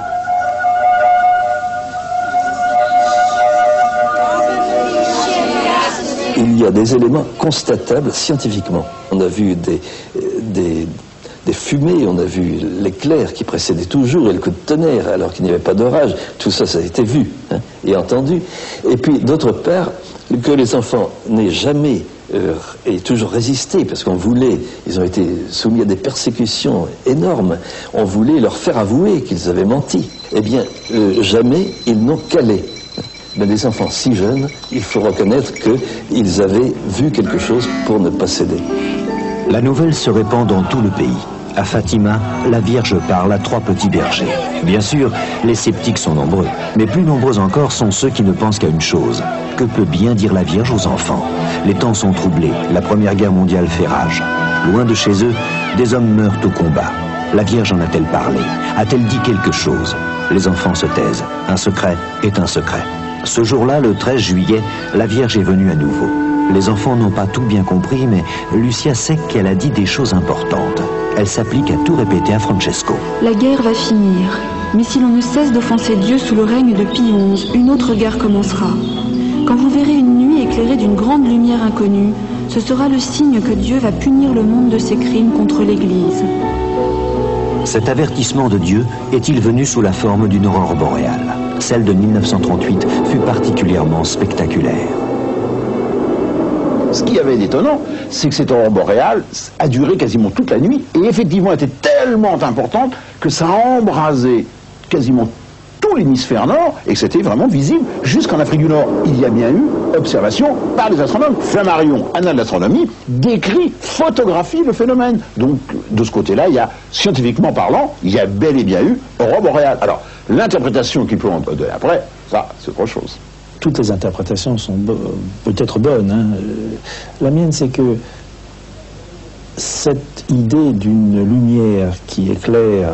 Il y a des éléments constatables scientifiquement. On a vu des fumées, on a vu l'éclair qui précédait toujours et le coup de tonnerre alors qu'il n'y avait pas d'orage. Tout ça, ça a été vu et entendu. Et puis, d'autre part, que les enfants n'aient jamais et toujours résisté, parce qu'on voulait, ils ont été soumis à des persécutions énormes, on voulait leur faire avouer qu'ils avaient menti. Eh bien, jamais ils n'ont calé. Mais des enfants si jeunes, il faut reconnaître qu'ils avaient vu quelque chose pour ne pas céder. La nouvelle se répand dans tout le pays. À Fatima, la Vierge parle à 3 petits bergers. Bien sûr, les sceptiques sont nombreux, mais plus nombreux encore sont ceux qui ne pensent qu'à une chose. Que peut bien dire la Vierge aux enfants? Les temps sont troublés, la Première Guerre mondiale fait rage. Loin de chez eux, des hommes meurent au combat. La Vierge en a-t-elle parlé? A-t-elle dit quelque chose? Les enfants se taisent. Un secret est un secret. Ce jour-là, le 13 juillet, la Vierge est venue à nouveau. Les enfants n'ont pas tout bien compris, mais Lucia sait qu'elle a dit des choses importantes. Elle s'applique à tout répéter à Francesco. La guerre va finir, mais si l'on ne cesse d'offenser Dieu sous le règne de Pie XI, une autre guerre commencera. Quand vous verrez une nuit éclairée d'une grande lumière inconnue, ce sera le signe que Dieu va punir le monde de ses crimes contre l'Église. Cet avertissement de Dieu est-il venu sous la forme d'une aurore boréale? Celle de 1938 fut particulièrement spectaculaire. Ce qui avait d'étonnant, c'est que cette aurore boréale a duré quasiment toute la nuit et effectivement était tellement importante que ça a embrasé quasiment tout l'hémisphère nord et que c'était vraiment visible jusqu'en Afrique du Nord. Il y a bien eu observation par les astronomes. Flammarion, annales d'astronomie, décrit, photographie le phénomène. Donc de ce côté-là, il y a, scientifiquement parlant, il y a bel et bien eu aurore boréale. Alors, l'interprétation qu'il peut en donner après, ça, c'est autre chose. Toutes les interprétations sont peut-être bonnes. Hein. La mienne, c'est que cette idée d'une lumière qui éclaire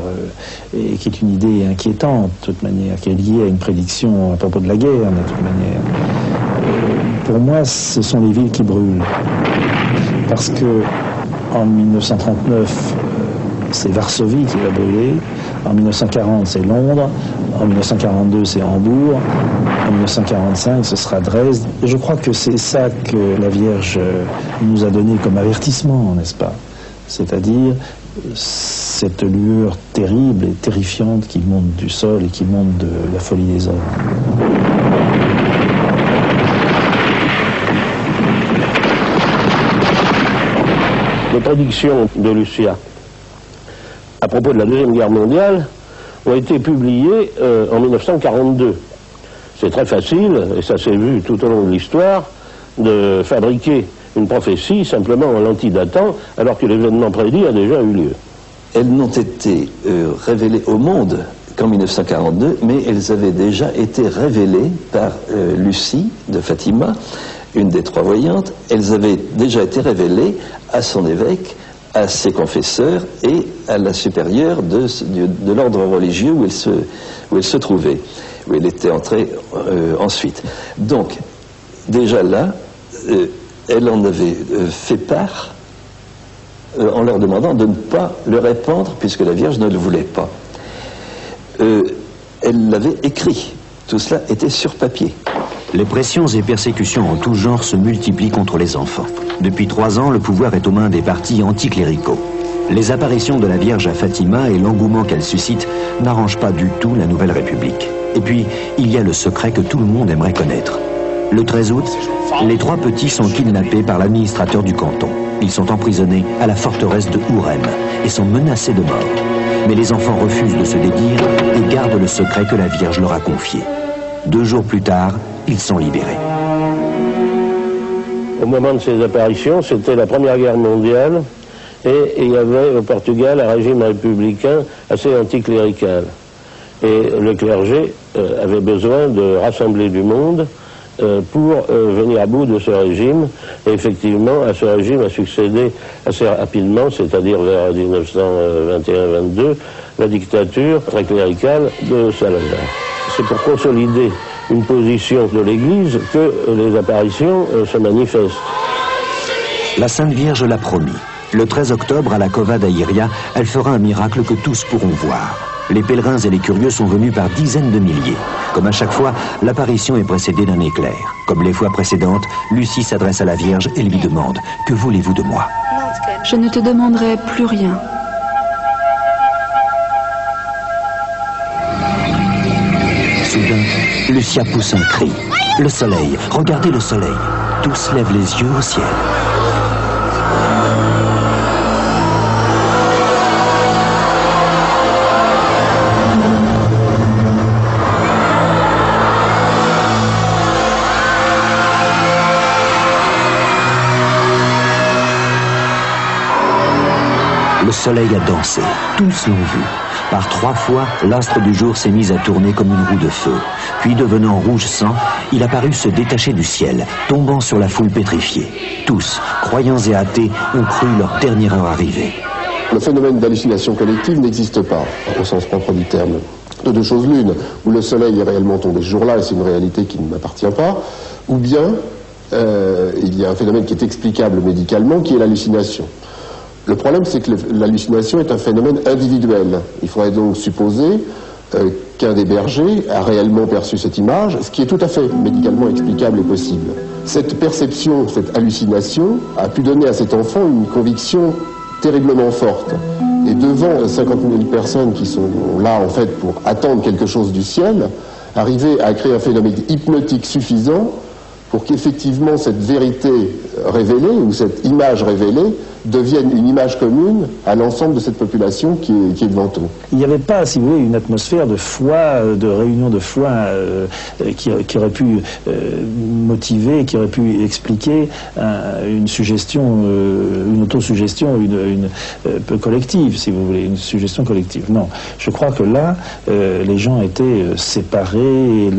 et qui est une idée inquiétante, de toute manière, qui est liée à une prédiction à propos de la guerre, de toute manière, pour moi, ce sont les villes qui brûlent. Parce que en 1939, c'est Varsovie qui va brûler. En 1940, c'est Londres. En 1942, c'est Hambourg. En 1945, ce sera Dresde. Et je crois que c'est ça que la Vierge nous a donné comme avertissement, n'est-ce pas? C'est-à-dire cette lueur terrible et terrifiante qui monte du sol et qui monte de la folie des hommes. Les prédictions de Lucia à propos de la Deuxième Guerre mondiale ont été publiées en 1942. C'est très facile, et ça s'est vu tout au long de l'histoire, de fabriquer une prophétie simplement en l'antidatant, alors que l'événement prédit a déjà eu lieu. Elles n'ont été révélées au monde qu'en 1942, mais elles avaient déjà été révélées par Lucie de Fatima, une des 3 voyantes. Elles avaient déjà été révélées à son évêque, à ses confesseurs et à la supérieure de l'ordre religieux où elle se trouvait, où elle était entrée ensuite. Donc, déjà là, elle en avait fait part en leur demandant de ne pas le répandre puisque la Vierge ne le voulait pas. Elle l'avait écrit. Tout cela était sur papier. Les pressions et persécutions en tout genre se multiplient contre les enfants. Depuis 3 ans, le pouvoir est aux mains des partis anticléricaux. Les apparitions de la Vierge à Fatima et l'engouement qu'elle suscite n'arrangent pas du tout la Nouvelle République. Et puis, il y a le secret que tout le monde aimerait connaître. Le 13 août, les 3 petits sont kidnappés par l'administrateur du canton. Ils sont emprisonnés à la forteresse de Ourem et sont menacés de mort. Mais les enfants refusent de se dédire et gardent le secret que la Vierge leur a confié. 2 jours plus tard, ils sont libérés. Au moment de ces apparitions, c'était la Première Guerre mondiale et il y avait au Portugal un régime républicain assez anticlérical. Et le clergé avait besoin de rassembler du monde pour venir à bout de ce régime. Et effectivement, à ce régime a succédé assez rapidement, c'est-à-dire vers 1921-22, la dictature très cléricale de Salazar. C'est pour consolider une position de l'Église que les apparitions se manifestent. La Sainte Vierge l'a promis. Le 13 octobre, à la Cova d'Airia, elle fera un miracle que tous pourront voir. Les pèlerins et les curieux sont venus par dizaines de milliers. Comme à chaque fois, l'apparition est précédée d'un éclair. Comme les fois précédentes, Lucie s'adresse à la Vierge et lui demande « Que voulez-vous de moi ?» Je ne te demanderai plus rien. Soudain, Lucia pousse un cri. Le soleil, regardez le soleil. Tous lèvent les yeux au ciel. Le soleil a dansé, tous l'ont vu. Par 3 fois, l'astre du jour s'est mis à tourner comme une roue de feu. Puis, devenant rouge sang, il a paru se détacher du ciel, tombant sur la foule pétrifiée. Tous, croyants et athées, ont cru leur dernière heure arriver. Le phénomène d'hallucination collective n'existe pas, au sens propre du terme. De 2 choses l'une, où le soleil est réellement tombé ce jour-là, et c'est une réalité qui ne m'appartient pas, ou bien il y a un phénomène qui est explicable médicalement, qui est l'hallucination. Le problème, c'est que l'hallucination est un phénomène individuel. Il faudrait donc supposer qu'un des bergers a réellement perçu cette image, ce qui est tout à fait médicalement explicable et possible. Cette perception, cette hallucination, a pu donner à cet enfant une conviction terriblement forte. Et devant 50 000 personnes qui sont là, en fait, pour attendre quelque chose du ciel, arriver à créer un phénomène hypnotique suffisant pour qu'effectivement cette vérité révélée, ou cette image révélée, devienne une image commune à l'ensemble de cette population qui est devant eux. Il n'y avait pas, si vous voulez, une atmosphère de foi, de réunion de foi qui aurait pu motiver, qui aurait pu expliquer une suggestion, une autosuggestion, une collective, si vous voulez, une suggestion collective. Non, je crois que là, les gens étaient séparés,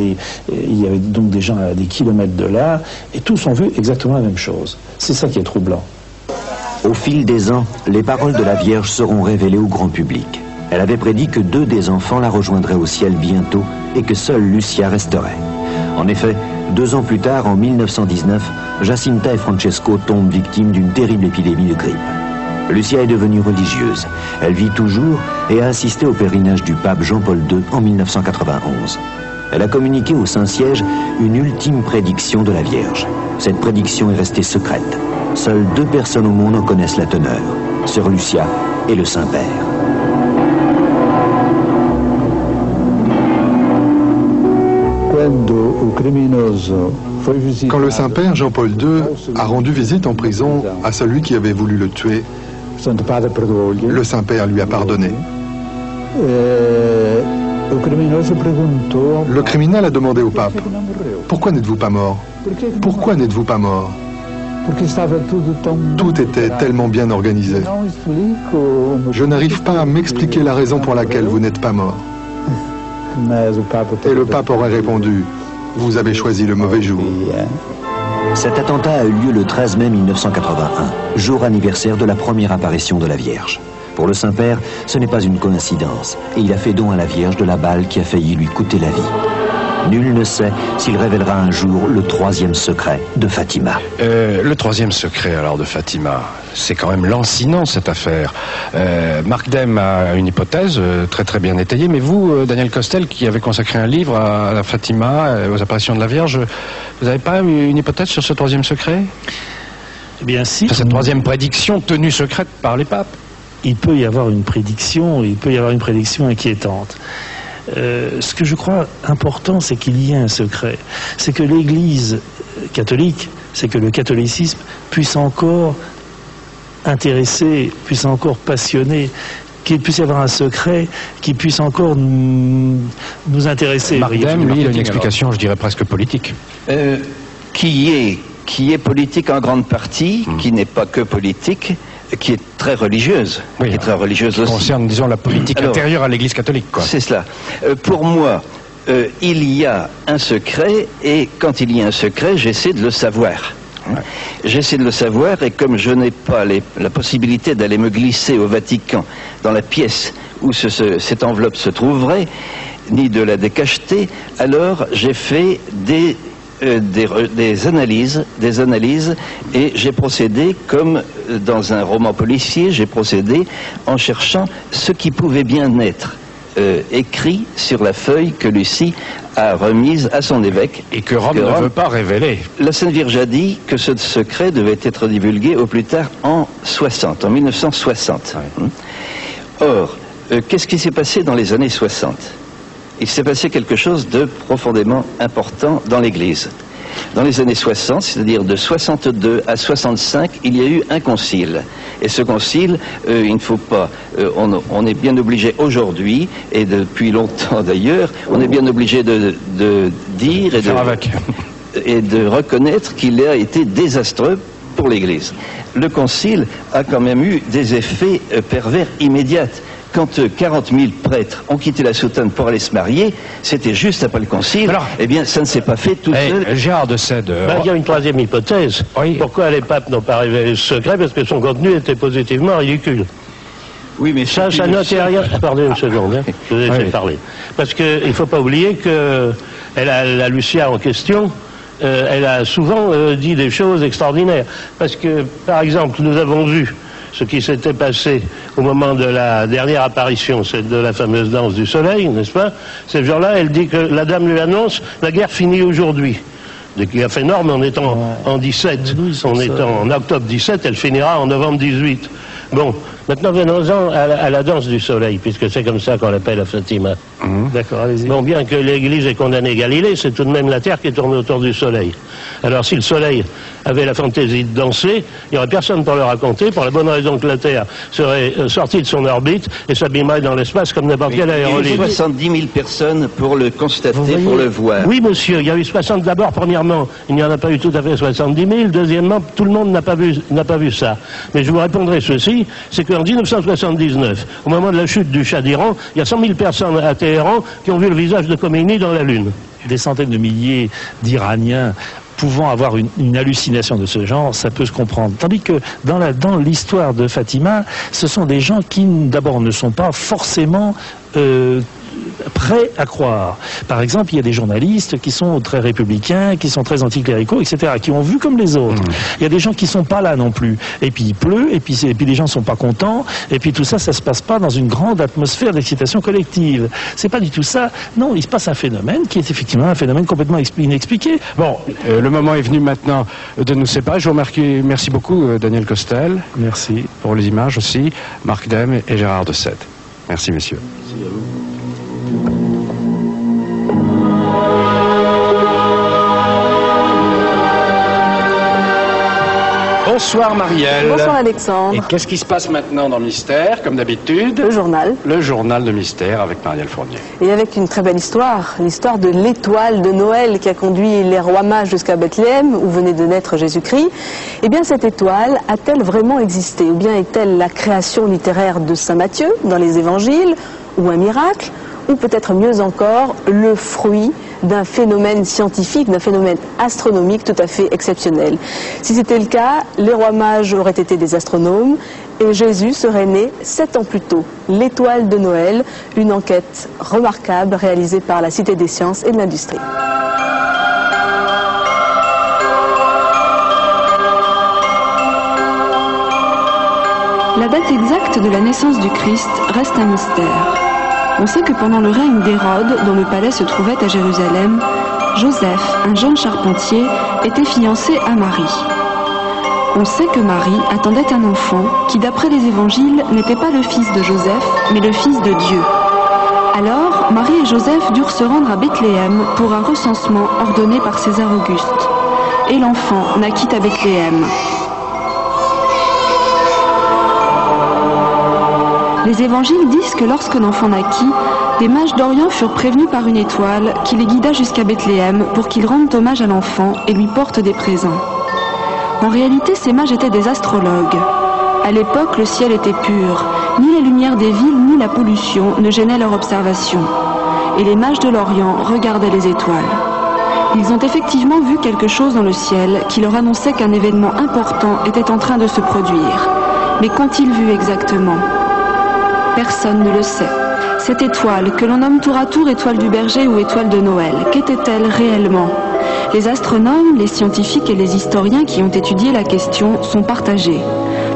il y avait donc des gens à des kilomètres de là, et tous ont vu exactement la même chose. C'est ça qui est troublant. Au fil des ans, les paroles de la Vierge seront révélées au grand public. Elle avait prédit que 2 des enfants la rejoindraient au ciel bientôt et que seule Lucia resterait. En effet, 2 ans plus tard, en 1919, Jacinta et Francesco tombent victimes d'une terrible épidémie de grippe. Lucia est devenue religieuse. Elle vit toujours et a assisté au pèlerinage du pape Jean-Paul II en 1991. Elle a communiqué au Saint-Siège une ultime prédiction de la Vierge. Cette prédiction est restée secrète. Seules 2 personnes au monde en connaissent la teneur, Sœur Lucia et le Saint-Père. Quand le Saint-Père Jean-Paul II a rendu visite en prison à celui qui avait voulu le tuer, le Saint-Père lui a pardonné. Le criminel a demandé au pape: « Pourquoi n'êtes-vous pas mort? Pourquoi n'êtes-vous pas mort ?» Tout était tellement bien organisé. Je n'arrive pas à m'expliquer la raison pour laquelle vous n'êtes pas mort. Et le pape aurait répondu: vous avez choisi le mauvais jour. Cet attentat a eu lieu le 13 mai 1981, jour anniversaire de la première apparition de la Vierge. Pour le Saint-Père, ce n'est pas une coïncidence, et il a fait don à la Vierge de la balle qui a failli lui coûter la vie. Nul ne sait s'il révélera un jour le 3e secret de Fatima. Le 3e secret alors de Fatima, c'est quand même lancinant cette affaire. Marc Demme a une hypothèse très très bien étayée, mais vous, Daniel Costel, qui avez consacré un livre à Fatima, aux apparitions de la Vierge, vous n'avez pas une hypothèse sur ce 3e secret? Eh bien si. Cette 3e prédiction tenue secrète par les papes. Il peut y avoir une prédiction, inquiétante. Ce que je crois important, c'est qu'il y ait un secret. C'est que l'Église catholique, c'est que le catholicisme puisse encore intéresser, puisse encore passionner, qu'il puisse y avoir un secret qui puisse encore nous intéresser. Marc Demme, lui, il a une explication, je dirais presque politique. Qui est politique en grande partie, qui n'est pas que politique, qui est très religieuse, oui, qui est très religieuse aussi. Concerne, disons, la politique intérieure à l'Église catholique, quoi. C'est cela. Pour moi, il y a un secret, et quand il y a un secret, j'essaie de le savoir. Ouais. J'essaie de le savoir, et comme je n'ai pas la possibilité d'aller me glisser au Vatican, dans la pièce où cette enveloppe se trouverait, ni de la décacheter, alors j'ai fait des analyses, et j'ai procédé comme dans un roman policier, j'ai procédé en cherchant ce qui pouvait bien être écrit sur la feuille que Lucie a remise à son évêque. Et que Rome ne veut pas révéler. La Sainte Vierge a dit que ce secret devait être divulgué au plus tard en 1960. Ouais. Or, qu'est-ce qui s'est passé dans les années 60 ? Il s'est passé quelque chose de profondément important dans l'Église. Dans les années 60, c'est-à-dire de 62 à 65, il y a eu un concile. Et ce concile, il ne faut pas... on est bien obligé aujourd'hui, et depuis longtemps d'ailleurs, on est bien obligé de dire et de reconnaître qu'il a été désastreux pour l'Église. Le Concile a quand même eu des effets pervers immédiats. Quand 40 000 prêtres ont quitté la soutane pour aller se marier, c'était juste après le Concile. Alors, eh bien, ça ne s'est pas fait tout seul. Gérard de Sède. Il y a une troisième hypothèse. Oui. Pourquoi les papes n'ont pas révélé ce secret? Parce que son contenu était positivement ridicule. Oui, mais ça n'était rien. Pardon une seconde, hein. Je vous ai laissé parler. Parce qu'il ne faut pas oublier que la Lucia en question, elle a souvent dit des choses extraordinaires. Parce que, par exemple, nous avons vu ce qui s'était passé au moment de la dernière apparition, c'est de la fameuse danse du soleil, n'est-ce pas? Ce jour-là, elle dit que la dame lui annonce « la guerre finit aujourd'hui ». Il a fait norme en étant en 17, en étant en octobre 17, elle finira en novembre 18. Bon, maintenant venons-en à la danse du soleil, puisque c'est comme ça qu'on l'appelle à Fatima. D'accord, allez-y. Bon, bien que l'Église ait condamné Galilée, c'est tout de même la Terre qui tourne autour du soleil. Alors si le soleil avait la fantaisie de danser, il n'y aurait personne pour le raconter, pour la bonne raison que la Terre serait sortie de son orbite et s'abîmerait dans l'espace comme n'importe quel aérolite. Il y a eu 70 000 personnes pour le constater, pour le voir. Oui, monsieur, il y a eu 60 d'abord, premièrement, il n'y en a pas eu tout à fait 70 000, deuxièmement, tout le monde n'a pas vu ça. Mais je vous répondrai ceci, c'est qu'en 1979, au moment de la chute du Shah d'Iran, il y a 100 000 personnes à Téhéran qui ont vu le visage de Khomeini dans la Lune. Des centaines de milliers d'Iraniens pouvant avoir une hallucination de ce genre, ça peut se comprendre. Tandis que dans l'histoire de Fatima, ce sont des gens qui, d'abord, ne sont pas forcément prêts à croire. Par exemple, il y a des journalistes qui sont très républicains, qui sont très anticléricaux, etc., qui ont vu comme les autres. Il y a des gens qui sont pas là non plus. Et puis il pleut, et puis les gens sont pas contents, et puis tout ça, ça se passe pas dans une grande atmosphère d'excitation collective. C'est pas du tout ça. Non, il se passe un phénomène qui est effectivement un phénomène complètement inexpliqué. Bon, le moment est venu maintenant de nous séparer. Je vous remercie, merci beaucoup Daniel Costel. Merci. Pour les images aussi, Marc Dème et Gérard de Sède. Merci messieurs. Merci à vous. Bonsoir Marielle. Bonsoir Alexandre. Et qu'est-ce qui se passe maintenant dans Mystère, comme d'habitude? Le journal. Le journal de Mystère avec Marielle Fournier. Et avec une très belle histoire, l'histoire de l'étoile de Noël qui a conduit les rois mages jusqu'à Bethléem, où venait de naître Jésus-Christ. Eh bien cette étoile a-t-elle vraiment existé? Ou bien est-elle la création littéraire de Saint Matthieu dans les évangiles, ou un miracle? Ou peut-être mieux encore, le fruit d'un phénomène scientifique, d'un phénomène astronomique tout à fait exceptionnel. Si c'était le cas, les rois mages auraient été des astronomes et Jésus serait né 7 ans plus tôt. L'étoile de Noël, une enquête remarquable réalisée par la Cité des sciences et de l'industrie. La date exacte de la naissance du Christ reste un mystère. On sait que pendant le règne d'Hérode, dont le palais se trouvait à Jérusalem, Joseph, un jeune charpentier, était fiancé à Marie. On sait que Marie attendait un enfant qui, d'après les évangiles, n'était pas le fils de Joseph, mais le fils de Dieu. Alors, Marie et Joseph durent se rendre à Bethléem pour un recensement ordonné par César Auguste. Et l'enfant naquit à Bethléem. Les évangiles disent que lorsque l'enfant naquit, des mages d'Orient furent prévenus par une étoile qui les guida jusqu'à Bethléem pour qu'ils rendent hommage à l'enfant et lui portent des présents. En réalité, ces mages étaient des astrologues. À l'époque, le ciel était pur. Ni la lumière des villes, ni la pollution ne gênaient leur observation. Et les mages de l'Orient regardaient les étoiles. Ils ont effectivement vu quelque chose dans le ciel qui leur annonçait qu'un événement important était en train de se produire. Mais qu'ont-ils vu exactement ? Personne ne le sait. Cette étoile, que l'on nomme tour à tour étoile du berger ou étoile de Noël, qu'était-elle réellement? Les astronomes, les scientifiques et les historiens qui ont étudié la question sont partagés.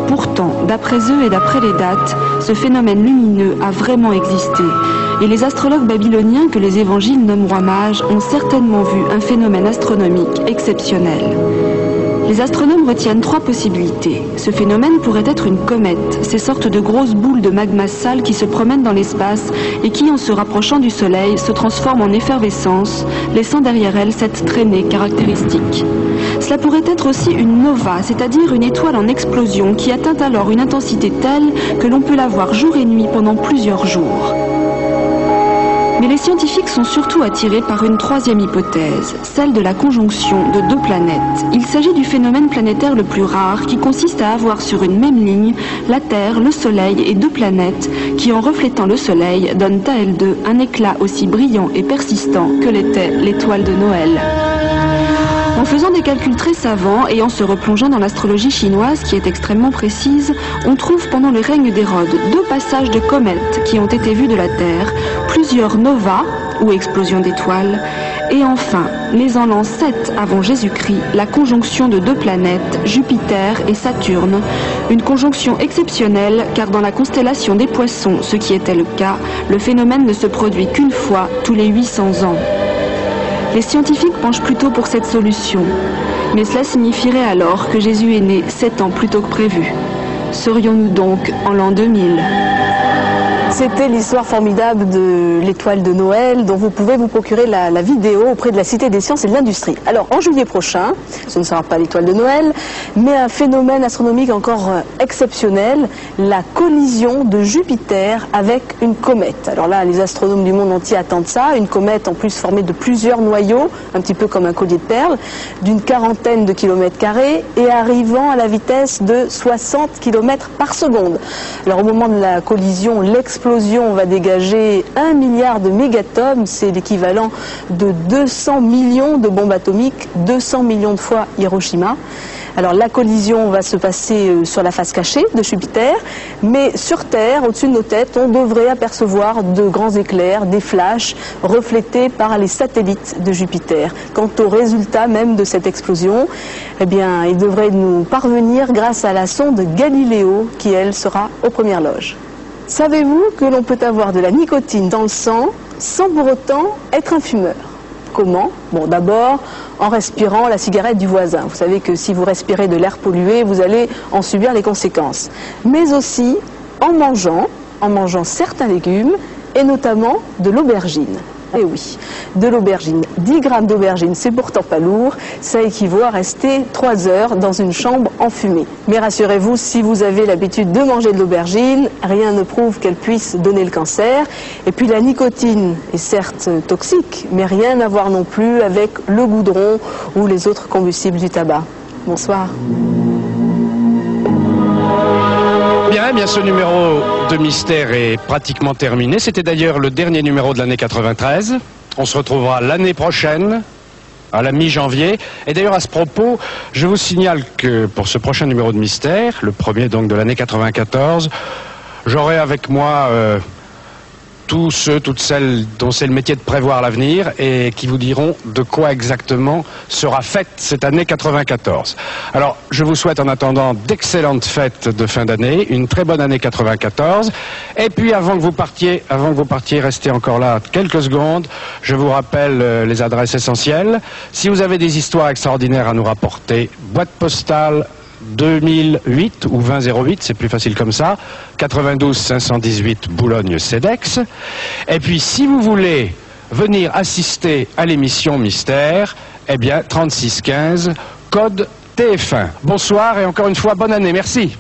Pourtant, d'après eux et d'après les dates, ce phénomène lumineux a vraiment existé. Et les astrologues babyloniens que les évangiles nomment rois mages ont certainement vu un phénomène astronomique exceptionnel. Les astronomes retiennent 3 possibilités. Ce phénomène pourrait être une comète, ces sortes de grosses boules de magma sale qui se promènent dans l'espace et qui, en se rapprochant du Soleil, se transforment en effervescence, laissant derrière elles cette traînée caractéristique. Cela pourrait être aussi une nova, c'est-à-dire une étoile en explosion qui atteint alors une intensité telle que l'on peut la voir jour et nuit pendant plusieurs jours. Mais les scientifiques sont surtout attirés par une troisième hypothèse, celle de la conjonction de deux planètes. Il s'agit du phénomène planétaire le plus rare qui consiste à avoir sur une même ligne la Terre, le Soleil et deux planètes qui, en reflétant le Soleil, donnent à elles deux un éclat aussi brillant et persistant que l'était l'étoile de Noël. En faisant des calculs très savants et en se replongeant dans l'astrologie chinoise qui est extrêmement précise, on trouve pendant le règne d'Hérode 2 passages de comètes qui ont été vus de la Terre, plusieurs novas ou explosions d'étoiles, et enfin, les en l'an 7 avant Jésus-Christ, la conjonction de 2 planètes, Jupiter et Saturne, une conjonction exceptionnelle car dans la constellation des Poissons, ce qui était le cas, le phénomène ne se produit qu'une fois tous les 800 ans. Les scientifiques penchent plutôt pour cette solution, mais cela signifierait alors que Jésus est né 7 ans plus tôt que prévu. Serions-nous donc en l'an 2000 ? C'était l'histoire formidable de l'étoile de Noël dont vous pouvez vous procurer la vidéo auprès de la Cité des Sciences et de l'Industrie. Alors en juillet prochain, ce ne sera pas l'étoile de Noël, mais un phénomène astronomique encore exceptionnel, la collision de Jupiter avec une comète. Alors là, les astronomes du monde entier attendent ça, une comète en plus formée de plusieurs noyaux, un petit peu comme un collier de perles, d'une 40aine de kilomètres carrés et arrivant à la vitesse de 60 km par seconde. Alors au moment de la collision, l'explosion va dégager 1 milliard de mégatonnes, c'est l'équivalent de 200 millions de bombes atomiques, 200 millions de fois Hiroshima. Alors la collision va se passer sur la face cachée de Jupiter, mais sur Terre, au-dessus de nos têtes, on devrait apercevoir de grands éclairs, des flashs reflétés par les satellites de Jupiter. Quant au résultat même de cette explosion, eh bien, il devrait nous parvenir grâce à la sonde Galileo qui, elle, sera aux premières loges. Savez-vous que l'on peut avoir de la nicotine dans le sang sans pour autant être un fumeur? Comment? Bon, d'abord, en respirant la cigarette du voisin. Vous savez que si vous respirez de l'air pollué, vous allez en subir les conséquences. Mais aussi en mangeant certains légumes et notamment de l'aubergine. Eh oui, de l'aubergine. 10 grammes d'aubergine, c'est pourtant pas lourd. Ça équivaut à rester 3 heures dans une chambre enfumée. Mais rassurez-vous, si vous avez l'habitude de manger de l'aubergine, rien ne prouve qu'elle puisse donner le cancer. Et puis la nicotine est certes toxique, mais rien à voir non plus avec le goudron ou les autres combustibles du tabac. Bonsoir. Bien, ce numéro de Mystère est pratiquement terminé. C'était d'ailleurs le dernier numéro de l'année 93. On se retrouvera l'année prochaine, à la mi-janvier. Et d'ailleurs, à ce propos, je vous signale que pour ce prochain numéro de Mystère, le premier donc de l'année 94, j'aurai avec moi tous ceux, toutes celles dont c'est le métier de prévoir l'avenir et qui vous diront de quoi exactement sera faite cette année 94. Alors, je vous souhaite en attendant d'excellentes fêtes de fin d'année, une très bonne année 94. Et puis, avant que vous partiez, restez encore là quelques secondes. Je vous rappelle les adresses essentielles. Si vous avez des histoires extraordinaires à nous rapporter, boîte postale 2008 ou 2008, c'est plus facile comme ça, 92 518 Boulogne-Cedex. Et puis si vous voulez venir assister à l'émission Mystère, eh bien 3615, code TF1. Bonsoir et encore une fois bonne année, merci.